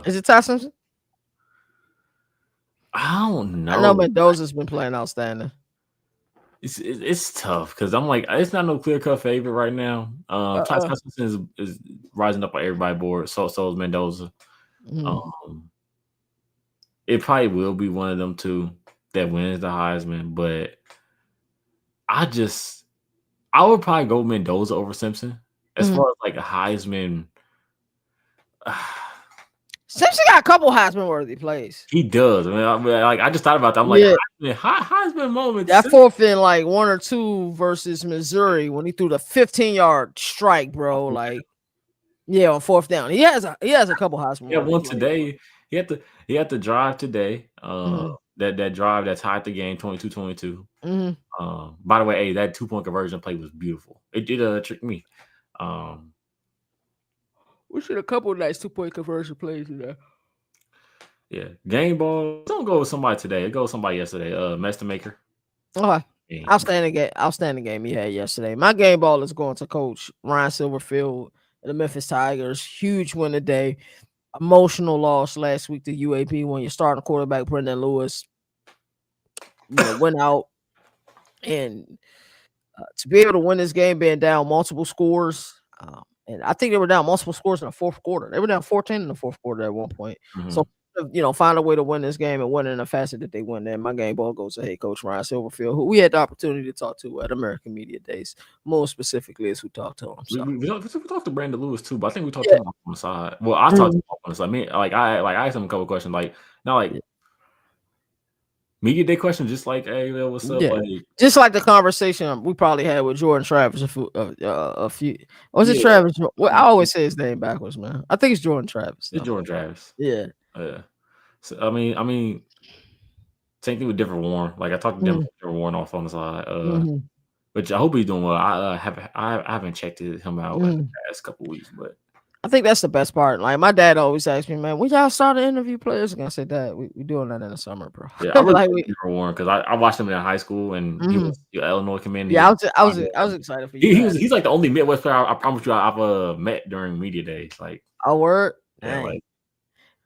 Is it Ty Simpson? I don't know. I know Mendoza's been playing outstanding. It's tough because I'm like, it's not no clear cut favorite right now. Ty Simpson is rising up on everybody's board. So is Mendoza. It probably will be one of them two that wins the Heisman, but I would probably go Mendoza over Simpson as far as like a Heisman. Simpson got a couple Heisman worthy plays. He does. I just thought about that. I'm like, Heisman moments. That fourth in like 1 or 2 versus Missouri when he threw the 15-yard strike, bro. Like, yeah, on 4th down. He has a couple Heisman. Yeah, one today. He had to drive today. That drive that tied the game 22-22. By the way, hey, that 2-point conversion play was beautiful. It did trick me. We should a couple of nice 2-point conversion plays in there. Yeah, game ball. Don't go with somebody today. It goes with somebody yesterday. Master Maker. Okay. Outstanding game he had yesterday. My game ball is going to Coach Ryan Silverfield and the Memphis Tigers. Huge win today. Emotional loss last week to UAB when you're starting quarterback Brendan Lewis, went out, and to be able to win this game being down multiple scores, and I think they were down multiple scores in the 4th quarter. They were down 14 in the 4th quarter at one point. So, find a way to win this game and win it in a fashion that they win. Then my game ball goes to head coach Ryan Silverfield, who we had the opportunity to talk to at American Media Days. More specifically, is who talked to him. So. We talked to Brandon Lewis too, but I think we talked to him on the side. Well, I talked to him on the side. I mean, I asked him a couple of questions, media day questions, just like, hey, what's up? Yeah. Just like the conversation we probably had with Jordan Travis a few. Was it Travis? Well, I always say his name backwards, man. I think it's Jordan Travis. It's Jordan Travis. Yeah. So, I mean, same thing with Denver Warren. Like I talked to Denver Warren off on the side. But I hope he's doing well. I haven't checked him out in the past couple of weeks, but I think that's the best part. Like my dad always asks me, man, when y'all start to interview players? And I said, Dad, we doing that in the summer, bro. Yeah, I like Denver Warren because I watched him in high school and he was Illinois commander. Yeah, I was excited for you. He's like the only Midwest player I promise you I've met during media days. Like, oh, word. Yeah, like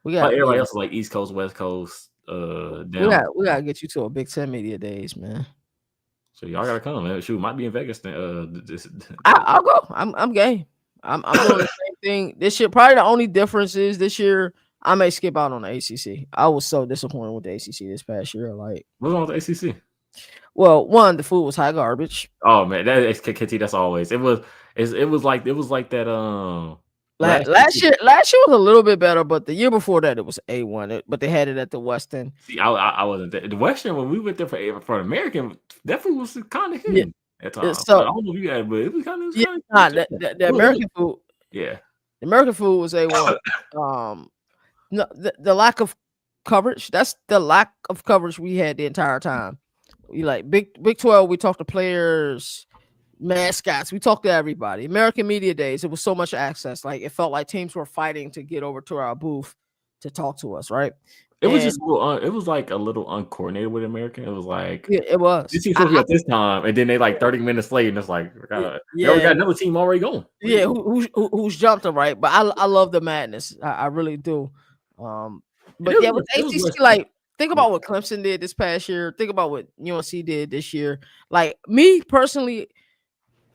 we got everybody else is like East Coast, West Coast. We gotta get you to a Big Ten media days, man. So y'all gotta come, man. Shoot, might be in Vegas. I'll go. I'm game. I'm doing the same thing this year. Probably the only difference is this year I may skip out on the ACC. I was so disappointed with the ACC this past year. Like, what's wrong with the ACC? Well, one, the food was high garbage. Oh man, KT. That's always it was like that. Last year was a little bit better, but the year before that it was A1. But they had it at the Westin. See, I wasn't there. The Western when we went there for American, that food was kind of hidden at times. So, I don't know if you had, but it was kind of the American food. Yeah, the American food was A1. No, the lack of coverage. That's the lack of coverage we had the entire time. We like Big 12. We talked to players, mascots. We talked to everybody. American Media Days. It was so much access. Like it felt like teams were fighting to get over to our booth to talk to us. Right. It was just it was like a little uncoordinated with American. It was like it was. This team's supposed to be at this time, and then they like 30 minutes late, and it's like we got another team already going. Yeah, who's jumped them, right? But I love the madness. I really do. But with ACC, like think about what Clemson did this past year. Think about what UNC did this year. Like me personally,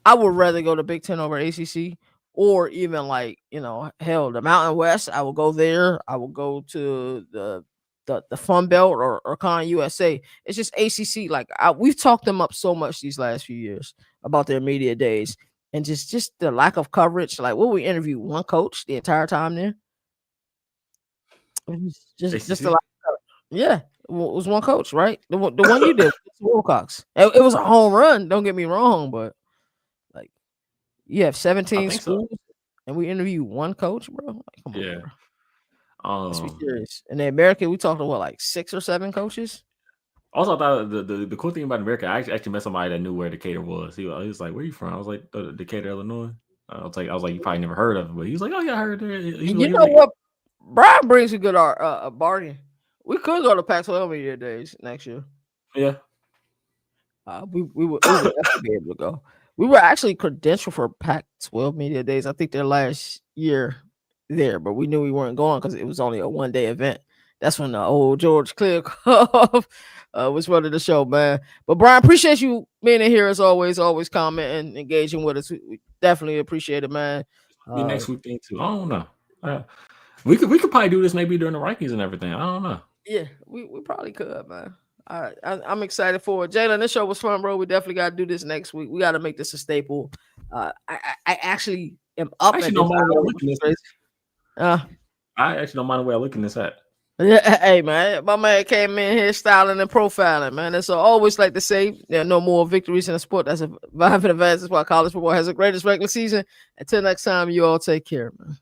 I would rather go to Big Ten over ACC, or even like, hell, the Mountain West. I will go there. I will go to the Fun Belt or Con USA. It's just ACC. Like we've talked them up so much these last few years about their media days, and just the lack of coverage. Like, we interview one coach the entire time there. It was just a ACC? lot. Yeah, it was one coach, right? The one you did, Wilcox. It was a home run. Don't get me wrong, but like, you have I 17 think so. schools, and we interview one coach, bro. Like, come on, Yeah. bro. Let's be serious. In the American, we talked to what, like 6 or 7 coaches. Also, I thought the cool thing about America, I actually met somebody that knew where Decatur was. He was like, "Where you from?" I was like, "Decatur, Illinois." I was like, "You probably never heard of it," but he was like, "Oh yeah, I heard it." He And was you know like, what? Brian brings a good bargain. We could go to Pac-12 media days next year. "Yeah, We would definitely be able to go. We were actually credentialed for Pac-12 media days. I think their last year there, but we knew we weren't going because it was only a 1-day event. That's when the old George Clearcroft was running the show, man. But Brian, appreciate you being in here as always commenting, engaging with us. We definitely appreciate it, man. be next week thing too." I don't know. We could probably do this maybe during the rankings and everything. I don't know. Yeah, we probably could, man. All right, I'm excited for it. Jalen, this show was fun, bro. We definitely got to do this next week. We got to make this a staple. I actually am up I at actually this. don't mind the way I'm looking this. I actually don't mind the way I'm looking this at. Yeah, hey man, my man came in here styling and profiling, man. And so I always like to say there are no more victories in a sport that's surviving advances. That's why college football has the greatest regular season. Until next time, you all take care, man.